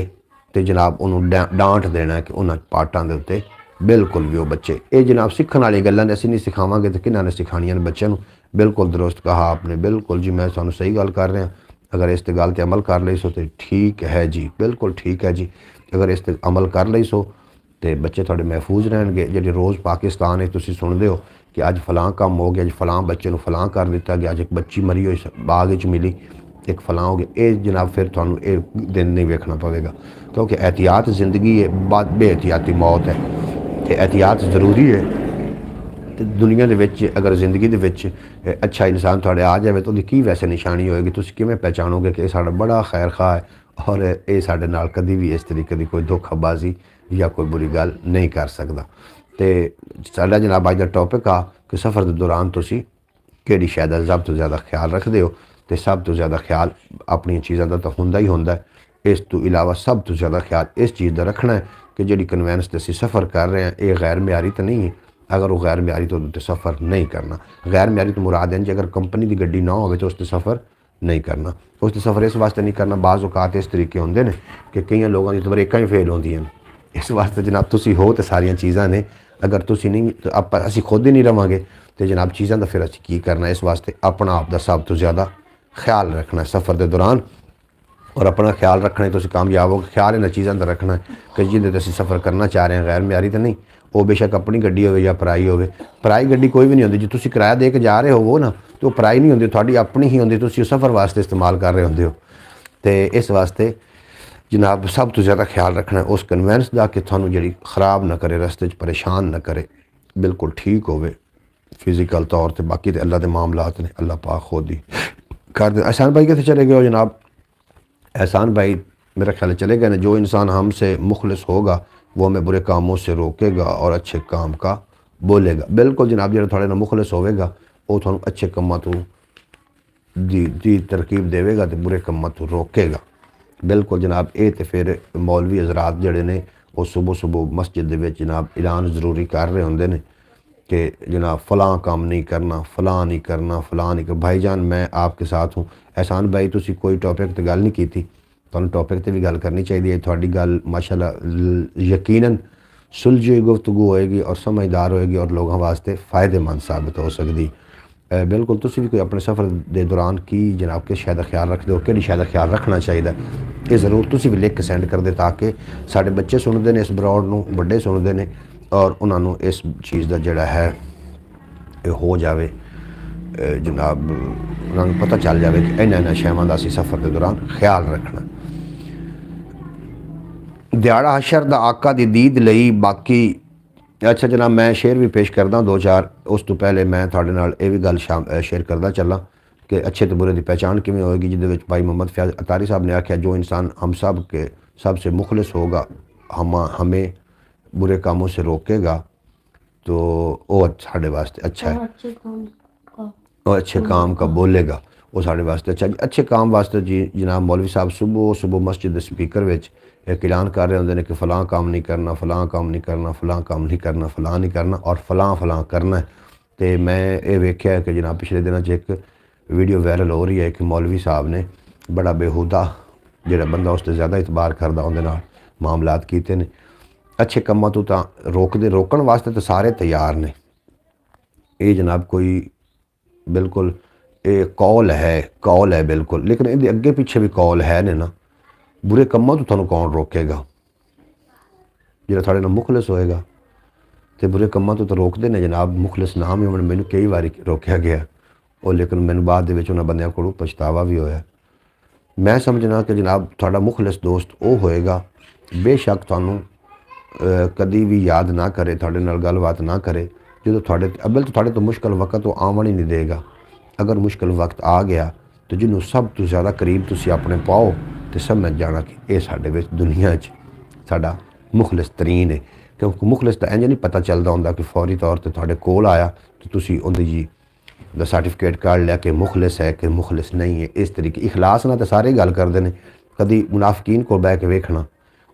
तो जनाब उन्होंने डांट देना है कि उन्होंने पार्टां के उत्ते बिल्कुल भी वो बच्चे ये जनाब सीखने वाली गल्लां ने, असीं नहीं सिखावांगे तो किन्हां ने सिखाणियां ने बच्चों को। बिल्कुल दुरुस्त कहा आपने, बिल्कुल जी मैं तुहानूं सही गल कर रहा। अगर इस ते गल ते अमल कर लई सो तो ठीक है जी, बिल्कुल ठीक है जी। अगर इस ते अमल कर लई सो तो बच्चे थोड़े महफूज रहणगे। जिहड़े रोज़ पाकिस्तान है तुसीं सुणदे हो कि अज फलां काम हो गया, अज फलां बच्चे को फलां कर दिता गया, अज एक बच्ची मरी हुई बाग च मिली, एक फलां हो गया। ये जनाब फिर तुहानूं ये दिन नहीं वेखना पवेगा, क्योंकि एहतियात ज़िंदगी है, बाद बेहतियाती मौत है। तो एहतियात ज़रूरी है। तो दुनिया दे विच अगर जिंदगी दे विच अच्छा इंसान थोड़े आ जाए तो उसकी की वैसे निशानी होएगी, तुसीं किवें पहचानोगे कि साड़ा बड़ा खैर खा है और ये साडे नाल कभी भी इस तरीके की कोई धोखाबाजी या कोई बुरी गल नहीं कर सकता। तो साडा जनाब अज दा टॉपिक आ कि सफ़र के दौरान तुसीं किहड़ी शै दा सब तो ज़्यादा ख्याल रखते हो। तो सब तो ज़्यादा ख्याल अपनी चीज़ों का तो होंदा ही होंदा है। इस तो इलावा सब तो ज़्यादा ख्याल इस चीज़ का रखना है कि जिहड़ी कन्वेंस ते असीं सफ़र कर रहे हैं ये गैर म्यारी तो नहीं है। अगर वो गैर म्यारी तो उसते सफ़र नहीं करना। गैर म्यारी तो मुराद है जी अगर कंपनी की गड्डी ना हो तो उसते सफ़र नहीं करना। उसते सफ़र इस वास्ते नहीं करना, बाज़ औकात इस तरीके होंदे ने कि कई लोगों की तो ब्रेकां ही फेल होंदियां। इस वास्ते जनाब तुसीं हो तो सारियां चीज़ां ने, अगर तुसीं नहीं तो असीं खुद ही नहीं रवांगे तो जनाब चीज़ां का फिर असीं की करना। इस वास्ते अपना आप का सब तो ज़्यादा ख्याल रखना सफ़र के दौरान। और अपना ख्याल रखना तो कामयाब हो। ख्याल इन चीज़ों का रखना है कि जिंदे असीं सफ़र करना चाह रहे हैं गैर म्यारी तो नहीं, वो बेशक अपनी गड्डी हो या पराई हो। पराई गड्डी कोई भी नहीं होंदी, जो तुसीं किराया दे के जा रहे हो वो ना तो पराई नहीं होंदी, थोड़ी अपनी ही होंदी, तुसीं सफ़र वास्ते इस्तेमाल कर रहे होंदे हो। तो इस वास्ते जनाब सब तो ज़्यादा ख्याल रखना है उस कन्वेंस का कि थानू जी खराब ना करे, रस्ते परेशान ना करे, बिल्कुल ठीक होवे फिजिकल तौर पर। बाकी तो अल्लाह के मामलात ने, अल्लाह पाक खुद ही कर दे। एहसान भाई कितने चले गए हो जनाब? एहसान भाई मेरा ख्याल चले गए ना। जो इंसान हमसे मुखलिस होगा वो हमें बुरे कामों से रोकेगा और अच्छे काम का बोलेगा। बिल्कुल जनाब, जो थोड़े ना मुखलिस होगा वो थोड़ा अच्छे कामों तो दी तरकीब देगा तो बुरे कामों तो रोकेगा। बिल्कुल जनाब। ये तो फिर मौलवी हजरात जड़े ने वो सुबह सुबह मस्जिद दे विच जनाब ऐलान ज़रूरी कर रहे होंदे ने कि जनाब फ़लाँ काम नहीं करना, फ़लाँ नहीं करना, फ़लाँ नहीं कर। भाईजान मैं आपके साथ हूँ। एहसान भाई तुसी कोई टॉपिक तो गल नहीं की थी, तुहानूं टॉपिक तो भी गल करनी चाहिए। थोड़ी गल माशाल्लाह यकीनन सुलझी गुफ्तगू होएगी और समझदार होएगी और लोगों वास्ते फ़ायदेमंद साबित हो सकती। बिल्कुल तुसी भी कोई अपने सफ़र के दौरान की जनाब किस शै दा ख्याल रखते हो, किहड़ी शै दा ख्याल रखना चाहिए, ਇਹ ਜ਼ਰੂਰ ਤੁਸੀਂ ਵੀ ਲਿਖ ਕੇ ਸੈਂਡ ਕਰ ਦਿਓ, ਤਾਂ ਕਿ ਸਾਡੇ ਬੱਚੇ ਸੁਣਦੇ ਨੇ ਇਸ ਬਰੋਡ ਨੂੰ, ਵੱਡੇ ਸੁਣਦੇ ਨੇ, ਔਰ ਉਹਨਾਂ ਨੂੰ ਇਸ ਚੀਜ਼ ਦਾ ਜਿਹੜਾ ਹੈ ਇਹ ਹੋ ਜਾਵੇ ਜਨਾਬ, ਉਹਨਾਂ ਨੂੰ ਪਤਾ ਚੱਲ ਜਾਵੇ ਕਿ ਇਹਨਾਂ ਸ਼ੈਵਾਂ ਦਾ ਅਸੀਂ ਸਫ਼ਰ ਦੇ ਦੌਰਾਨ ਖਿਆਲ ਰੱਖਣਾ। ਦਿਹਾੜਾ ਹਸ਼ਰ ਦਾ ਆਕਾ ਦੀ ਦੀਦ ਲਈ ਬਾਕੀ ਅੱਛਾ ਜਨਾਬ, ਮੈਂ ਸ਼ੇਅਰ ਵੀ ਪੇਸ਼ ਕਰਦਾ 2-4। ਉਸ ਤੋਂ ਪਹਿਲੇ ਮੈਂ ਤੁਹਾਡੇ ਨਾਲ ਇਹ ਵੀ ਗੱਲ ਸ਼ੇਅਰ ਕਰਦਾ ਚੱਲਾਂ ਕਿ ਅੱਛੇ ਤੇ बुरे की पहचान किमें होएगी, जिहदे विच भाई मोहम्मद फयाज अतारी साहब ने आख्या जो इंसान हम सब के सबसे मुखलिस होगा, हमें बुरे कामों से रोकेगा, तो वो साढ़े वास्ते अच्छा है, और अच्छे काम का बोलेगा, वो साढ़े वास्ते अच्छा। अच्छे काम वास्ते जी जनाब मौलवी साहब सुबह मस्जिद स्पीकर विच एक ऐलान कर रहे होंगे ने कि फलां काम नहीं करना, फलां काम नहीं करना, फलां काम नहीं करना, फलां नहीं करना और फलां करना है। तो मैं ये वेख्या कि जनाब पिछले दिनों एक वीडियो वायरल हो रही है कि मौलवी साहब ने बड़ा बेहूदा जिहड़ा बंदा उसते ज़्यादा इतबार करदा उहदे नाल मामलात कीते ने। अच्छे कामां तो रोकण वास्ते तो सारे तैयार ने। ये जनाब कोई बिल्कुल ये कौल है बिल्कुल, लेकिन इहदे अगे पिछे भी कौल है ने ना। बुरे कामां तो तुहानूं कौन रोकेगा? जिहड़ा तुहाडे नाल मुखलिस होएगा। तो बुरे कामां तो रोकते ने जनाब मुखलिस नाम ही। हुण मैनूं कई वारी रोकिया गया और लेकिन मैनूं बाद दे विच उन्हां बंदियां कोलों पछतावा भी होया। मैं समझना कि जनाब तुहाडा मुखलिस दोस्त वो होएगा बेशक तुहानूं कदी भी याद ना करे, तुहाडे नाल गलबात ना करे, जो तुहाडे अव्वल तो तुहाडे तो मुश्किल वक्त वो आवन ही नहीं देगा। अगर मुश्किल वक्त आ गया तो जिन्हों सब तो ज़्यादा करीब तुसी अपने पाओ तो समझ जाना कि यह साडे विच दुनिया च साडा मुखलिस तरीन है। क्योंकि मुखलिस तो इंज नहीं पता चलता होंदा कि फौरी तौर पर तुहाडे कोल आया तो तुसी उहदी जी दा सर्टिफिकेट कार्ड लिया कि मुखलिस है कि मुखलिस नहीं है। इस तरीके इखलास ना तो सारे गल करते हैं, कभी मुनाफिकीन को बह के वेखना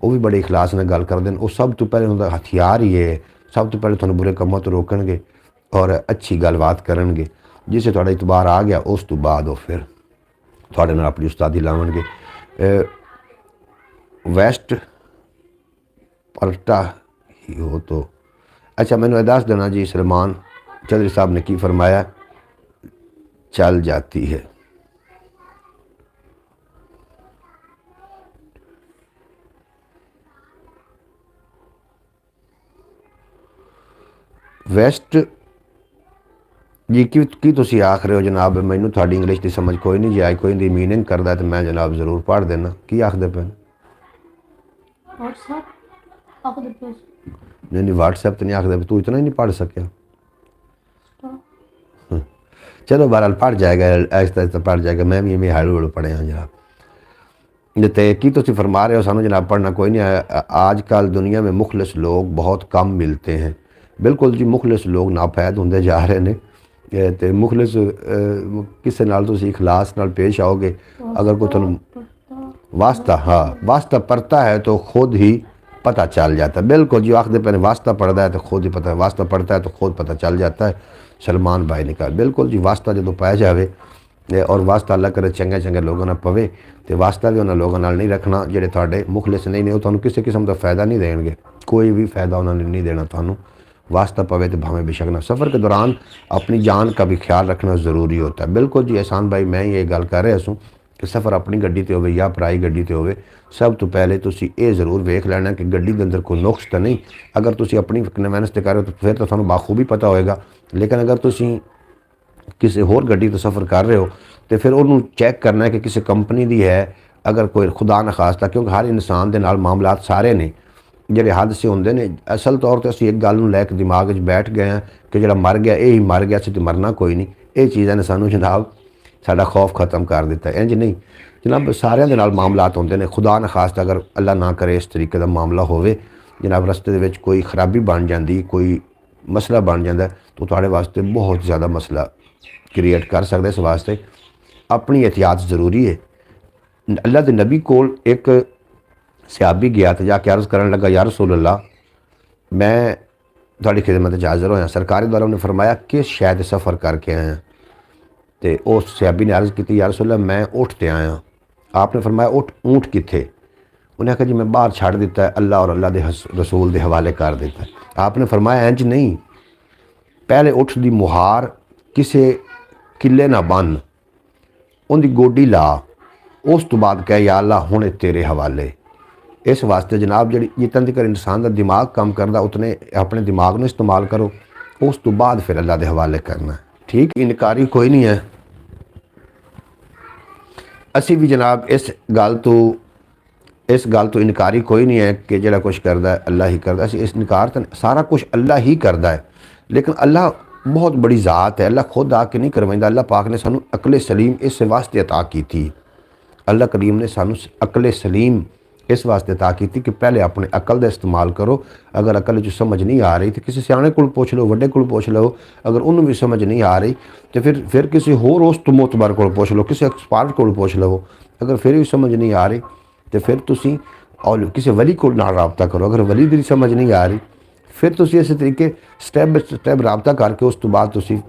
वो भी बड़े इखलास नाल गल करते हैं। वो सब तो पहले उनका हथियार ही है, सब तो पहले तुहानूं बुरे कामों तो रोकणगे और अच्छी गलबात करनगे। जिसे तुहाडा इतबार आ गया उस तो बाद वो फिर तुहाडे नाल अपनी उस्तादी लावणगे। वैस्ट पलटा ही हो तो अच्छा मैनूं दस देना जी सलमान चौधरी साहब ने की फरमाया, चल जाती है। वैस्ट जी की तुसी आख रहे हो जनाब? मैनूं तुहाडी इंग्लिश की समझ कोई नहीं जाए, कोई दी मीनिंग करदा तो मैं जनाब जरूर पढ़ देना। की आखदे पे? नहीं व्हाट्सएप तो नहीं आखदे, तू इतना ही नहीं पढ़ सकिया। चलो बहरहाल पढ़ जाएगा, ऐसा ऐसा पढ़ जाएगा। मैं भी इवें हाड़ू हाड़ू पढ़े हाँ जनाब। तो की तुसी फरमा रहे हो सानू जनाब पढ़ना कोई नहीं है। आजकल दुनिया में मुखलिस लोग बहुत कम मिलते हैं। बिल्कुल जी, मुखलिस लोग नापैद होंदे जा रहे हैं। तो मुखलिस किसी नाल तुसी इखलास नाल पेश आओगे, अगर कोई तुहानूं वास्ता वास्ता पढ़ता है तो खुद ही पता चल जाता है। बिल्कुल जी, आखदे पे वास्ता पढ़ता है तो खुद ही पता, वास्ता पढ़ता है तो खुद पता चल जाता है। सलमान भाई ने कहा बिल्कुल जी, वास्ता जो पाया जाए और वास्ता अल्लाह करे चंगे चंगे लोगों ने पवे तो वास्ता भी उन्होंने लोगों नहीं रखना जेडे तुहाडे मुखलिस नहीं ने। वो किसी किस्म का फ़ायदा नहीं देंगे, कोई भी फ़ायदा उन्होंने नहीं देना। तुहानूं वास्ता पवे तो भावें बेशक ना। सफ़र के दौरान अपनी जान का भी ख्याल रखना ज़रूरी होता है। बिल्कुल जी एहसान भाई, मैं ये गल कर रहा हूँ कि सफ़र अपनी गड्डी ते होवे या पराई गड्डी ते होवे, सब तो पहले तुसी ये ज़रूर वेख लेना कि गड्डी के अंदर कोई नुक्स तो नहीं। अगर तुसी अपनी कन्वेंस ते कर रहे हो तो फिर तो तुहानूं बाखूबी पता होएगा। लेकिन अगर तुसी किसी होर गड्डी तो सफ़र कर रहे हो तो फिर उन्होंने चैक करना है कि किसी कंपनी दी है। अगर कोई खुदा न खास्ता, क्योंकि हर इंसान के नाल मामलात सारे ने ਜਿਹੜੇ हादसे होंदे ने। असल तौर पर असीं एक गल नूं लैके दिमाग 'च बैठ गए हैं कि जिहड़ा मर गया यही मर गया, असीं ते मरना कोई नहीं। ये चीज़ां ने सानूं जनाब साडा खौफ खत्म कर दिता। इंज नहीं जनाब, सारियां दे नाल मामलात होंदे ने। खुदा न खास्ता अगर अल्लाह ना करे इस तरीके का मामला होवे जनाब, रस्ते दे विच कोई खराबी बन जाती, कोई मसला बन जाता है तो तुहाडे वास्ते बहुत ज़्यादा मसला क्रिएट कर सकदा। इस वास्ते अपनी एहतियात ज़रूरी है। अल्लाह के नबी कोल एक सहाबी गया तो जाके अर्ज़ करन लगा, या रसूल अल्लाह मैं तुहाडी खिदमत च हाज़र होया। सरकारी द्वारा उन्हें फरमाया किस शहर सफ़र करके आया? तो उस सहाबी ने अर्ज़ की, या रसूल अल्लाह मैं ऊँट ते आया। आपने फरमाया ऊँट कित्थे? उन्हें कहा जी मैं बाहर छड़ दिता है, अल्लाह और अल्लाह के रसूल के हवाले कर दिता है। आपने फरमाया इंज नहीं, पहले ऊँट की मुहार किसी किले ना बन, उनकी गोडी ला, उस तो बाद कहे या अल्लाह हुणे तेरे हवाले। इस वास्ते जनाब जी जितन तक इंसान का दिमाग काम करता उतने अपने दिमाग में इस्तेमाल करो, उस तो बाद फिर अल्लाह के हवाले करना है। ठीक, इनकारी कोई नहीं है। असी भी जनाब इस गल तो इनकारी कोई नहीं है कि जो कुछ करता है अल्लाह ही करता। इस इनकार तो सारा कुछ अल्लाह ही करता है, लेकिन अल्लाह बहुत बड़ी ज़ात है। अल्लाह खुद आके नहीं करवाइंदा। अल्लाह पाक ने सानू अकल सलीम इस वास्ते अता की थी। अल्लाह करीम ने सानू अकल सलीम इस वास्ते अता की थी कि पहले अपने अकल का इस्तेमाल करो। अगर अकल जो समझ नहीं आ रही तो किसी सियाणे को पुछ लो, वड्डे को पुछ लो। अगर उन्होंने भी समझ नहीं आ रही तो फिर किसी होर उस तो मोतबर को पुछ लो, किसी एक्सपर्ट को पुछ लो। अगर फिर भी समझ नहीं आ रही तो फिर तुसी और किसी वली को नाल राबता करो। अगर वली दी समझ नहीं आ रही फिर तुसी इस तरीके स्टैप बाय स्टैप राबता करके उस तो बाद तुसी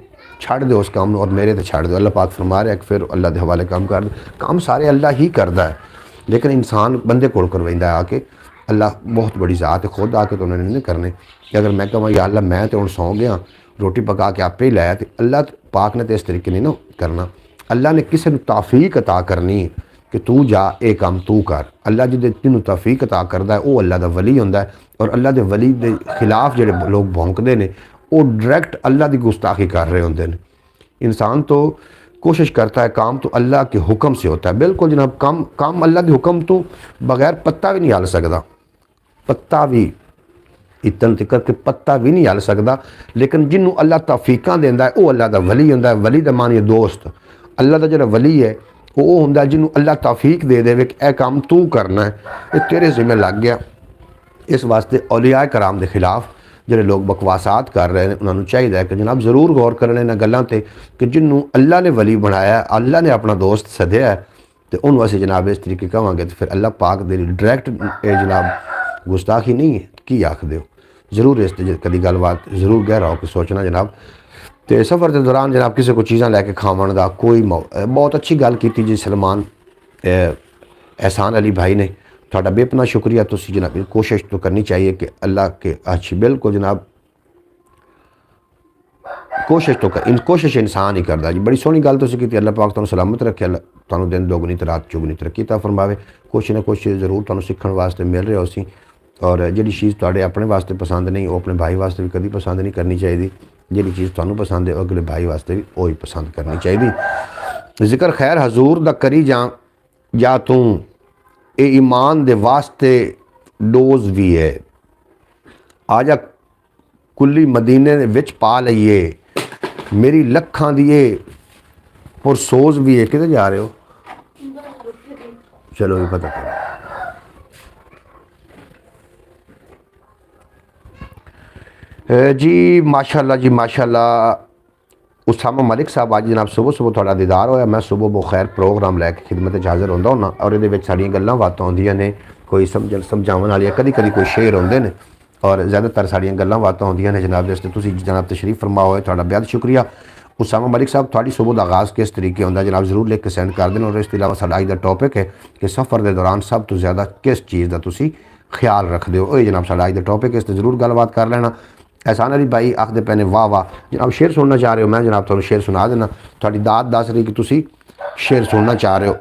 छड़ दो उस काम और मेरे तो छड़ दो। अल्लाह पाक फरमा रहा है कि फिर अल्लाह के हवाले काम कर दो। काम सारे अल्लाह ही करता है, लेकिन इंसान बंदे को करवाइंदा आके। अल्लाह बहुत बड़ी ज़ात है, खुद आके तो उन्होंने नहीं करने। अगर मैं कहा या अल्लाह मैं तो हुण सौ गया, रोटी पका के आपे ही लाया, तो अल्लाह पाक ने तो इस तरीके नहीं ना करना। अल्लाह ने किसी को तौफीक अता करनी कि तू जा ये काम तू कर। अल्लाह जिहदे तेनू तौफीक अता करता है वो अल्लाह का वली हुंदा है। और अल्लाह के वली के खिलाफ जो लोग भौंकते हैं वो डायरैक्ट अल्लाह की गुस्ताखी कर रहे होंगे ने। इंसान तो कोशिश करता है, काम तो अल्लाह के हुक्म से होता है। बिल्कुल जनाब, काम अल्लाह के हुक्म तो बगैर पत्ता भी नहीं हिल सकता। पत्ता भी इतन तक के पत्ता भी नहीं हिल सकता। लेकिन जिन्हों अल्लाह तौफीकां देंदा है वो अल्लाह का वली हुंदा है। वली का मानिए दोस्त। अल्लाह का जो वली है वो हुंदा जिन्हों अल्लाह तौफीक दे दे कि यह काम तू करना है, ये तेरे जिम्मे लग गया। इस वास्ते औलिया कराम के खिलाफ जो लोग बकवासात कर रहे हैं उन्होंने चाहिए कि जनाब ज़रूर गौर करने इन्होंने गलों पर कि जिन्हों अल्लाह ने वली बनाया, अल्लाह ने अपना दोस्त सद्या है, तो उन्होंने असीं जनाब इस तरीके कहांगे तो फिर अल्लाह पाक दे डायरैक्ट जनाब गुस्ताखी नहीं है की आख दो। जरूर इस कभी गलबात जरूर गहरा हो के सोचना जनाब। तो सफ़र के दौरान जनाब किसी को चीज़ां लैके खावन का कोई बहुत अच्छी गल की जी सलमान एहसान अली भाई ने। थोड़ा बेपना शुक्रिया। तुसी जनाब कोशिश तो करनी चाहिए कि अल्लाह के अच्छी बिल्कुल जनाब कोशिश इंसान ही करता जी। बड़ी सोहनी गल तुसीं कीती। अल्लाह पाक तुहानूं सलामत रखे, अल्लाह तुहानूं दिन दोगुनी तो रात चौगुनी तरक्की अता फरमावे। कुछ ना कुछ जरूर तुहानूं सीखण वास्ते मिल रहा उसी। और जिहड़ी चीज़ तुहाडे अपने वास्ते पसंद नहीं वो अपने भाई वास्ते भी कभी पसंद नहीं करनी चाहिए। जिहड़ी चीज़ तुहानूं पसंद है अगले भाई वास्ते भी वही पसंद करनी चाहिए। जिक्र खैर हजूर दा करी जा तू ये ईमान दे वास्ते डोज भी है। आजा कुल्ली मदीने दे विच पा लईए, मेरी लखां दी ये पुरसोज भी है। किते जा रहे हो? चलो ये पता करो। जी माशाल्लाह जी माशाल्लाह। उसामा मलिक साहब अज जनाब सुबह सुबह थोड़ा दीदार होया। मैं सुबह बखैर प्रोग्राम लैके खिदमत हाजिर होंदा होना और ये साड़ियाँ गल्लां बातां होंदियां ने, कोई समझावन वाली कभी कभी कोई शेर होंदे ने और ज़्यादातर साड़ियाँ गल्लां बातां होंदियां ने जनाब। जिस तुसीं जनाब तशरीफ फरमा होए थोड़ा बेहद शुक्रिया। उसामा मलिक साहब थोड़ी सुबह का आगाज़ किस तरीके होंदा जनाब जरूर लिख के सेंड कर देना। और इस अलावा साडा अज दा टॉपिक है कि सफ़र के दौरान सब तो ज़्यादा किस चीज़ का तुसीं ख्याल रखते हो। ये जनाब साडा अज दा टॉपिक है, इस जरूर गलबात कर लेना। एहसान अली भाई आखते पैने वाह वाह जनाब शेर सुनना चाह रहे हो। मैं जनाब तुहानूं शेर सुना देना। थोड़ी दात दस रही कि तुसी शेर सुनना चाह रहे हो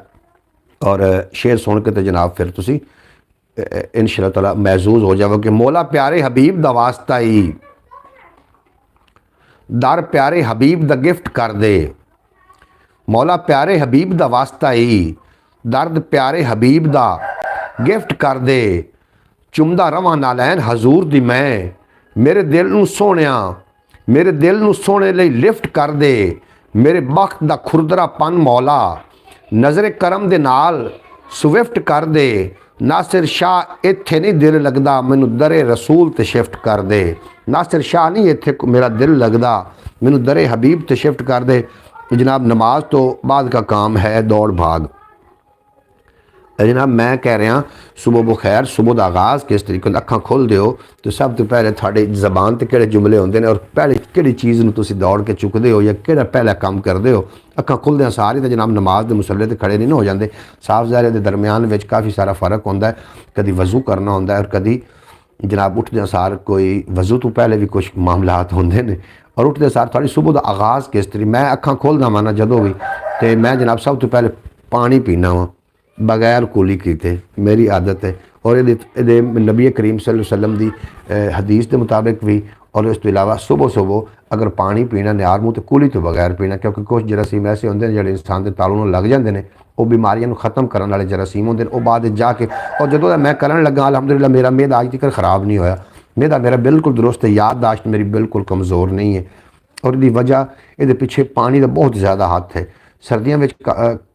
और शेर सुन के तो जनाब फिर तुसी इंशाअल्लाह ताला महजूज हो जाओ कि मौला प्यारे हबीब दा वास्ता ही दर प्यारे हबीब दा गिफ्ट कर दे। मौला प्यारे हबीब दा वास्ता ही दर्द प्यारे हबीब दा गिफ्ट कर दे। चुमदा रवां नालैन हजूर दी मैं, मेरे दिल नूं सोहणिया मेरे दिल नूं सोहणे लई लिफ्ट कर दे। मेरे बख्त दा खुरदरापन मौला नज़रे करम दे नाल स्विफ्ट कर दे। नासिर शाह इत्थे नहीं दिल लगदा, मैनू दरे रसूल ते शिफ्ट कर दे। नासिर शाह नहीं इत्थे मेरा दिल लगदा, मैनू दरे हबीब ते शिफ्ट कर दे। जनाब नमाज तो बाद का काम है दौड़ भाग। जनाब मैं कह रहा सुबह बखैर सुबह का आगाज़ किस तरीके अखा खोल दो तो सब तो पहले थोड़े जबान से किहड़े जुमले होंदे ने और पहले किहड़ी चीज़ नूं तुसीं दौड़ के चुकते हो या किहड़ा पहला काम करते हो। अखा खुलद्या सारे तो जनाब नमाज के मुसल्ले ते खड़े नहीं हो जाते। साफ ज़ाहिर के दरम्यान में काफ़ी सारा फ़र्क होंदा है। कभी वज़ू करना होंदा है और कभी जनाब उठद्या सार कोई वज़ू तो पहले भी कुछ मामलात होंदे ने और उठदे सार थोड़ी सुबह का आगाज़ किस तरीके मैं अखा खोलदा माना जदों भी तो मैं जनाब सब तो पहले पानी पीना वा। बगैर कूली कीते मेरी आदत है। और ये नबी करीम सल्लल्लाहु अलैहि वसल्लम की हदीस के मुताबिक भी, और इस तो इलावा सुबह सुबह अगर पानी पीना निआर मूँह तो कूली तो बगैर पीना, क्योंकि कुछ जरासीम ऐसे होंगे हैं जो इंसान के तालू लग जाते हैं, वो बीमारियों खत्म करने वाले जरासीम होंगे, वो बाद जाके और जो मैं करन लगा अलहमदुलिल्लाह मेरा मेद अज तक खराब नहीं होया, मेदा मेरा बिल्कुल दुरुस्त है, याददाश्त मेरी बिल्कुल कमज़ोर नहीं है। और इसकी वजह ये पिछे पानी का बहुत ज़्यादा हाथ है। सर्दियों में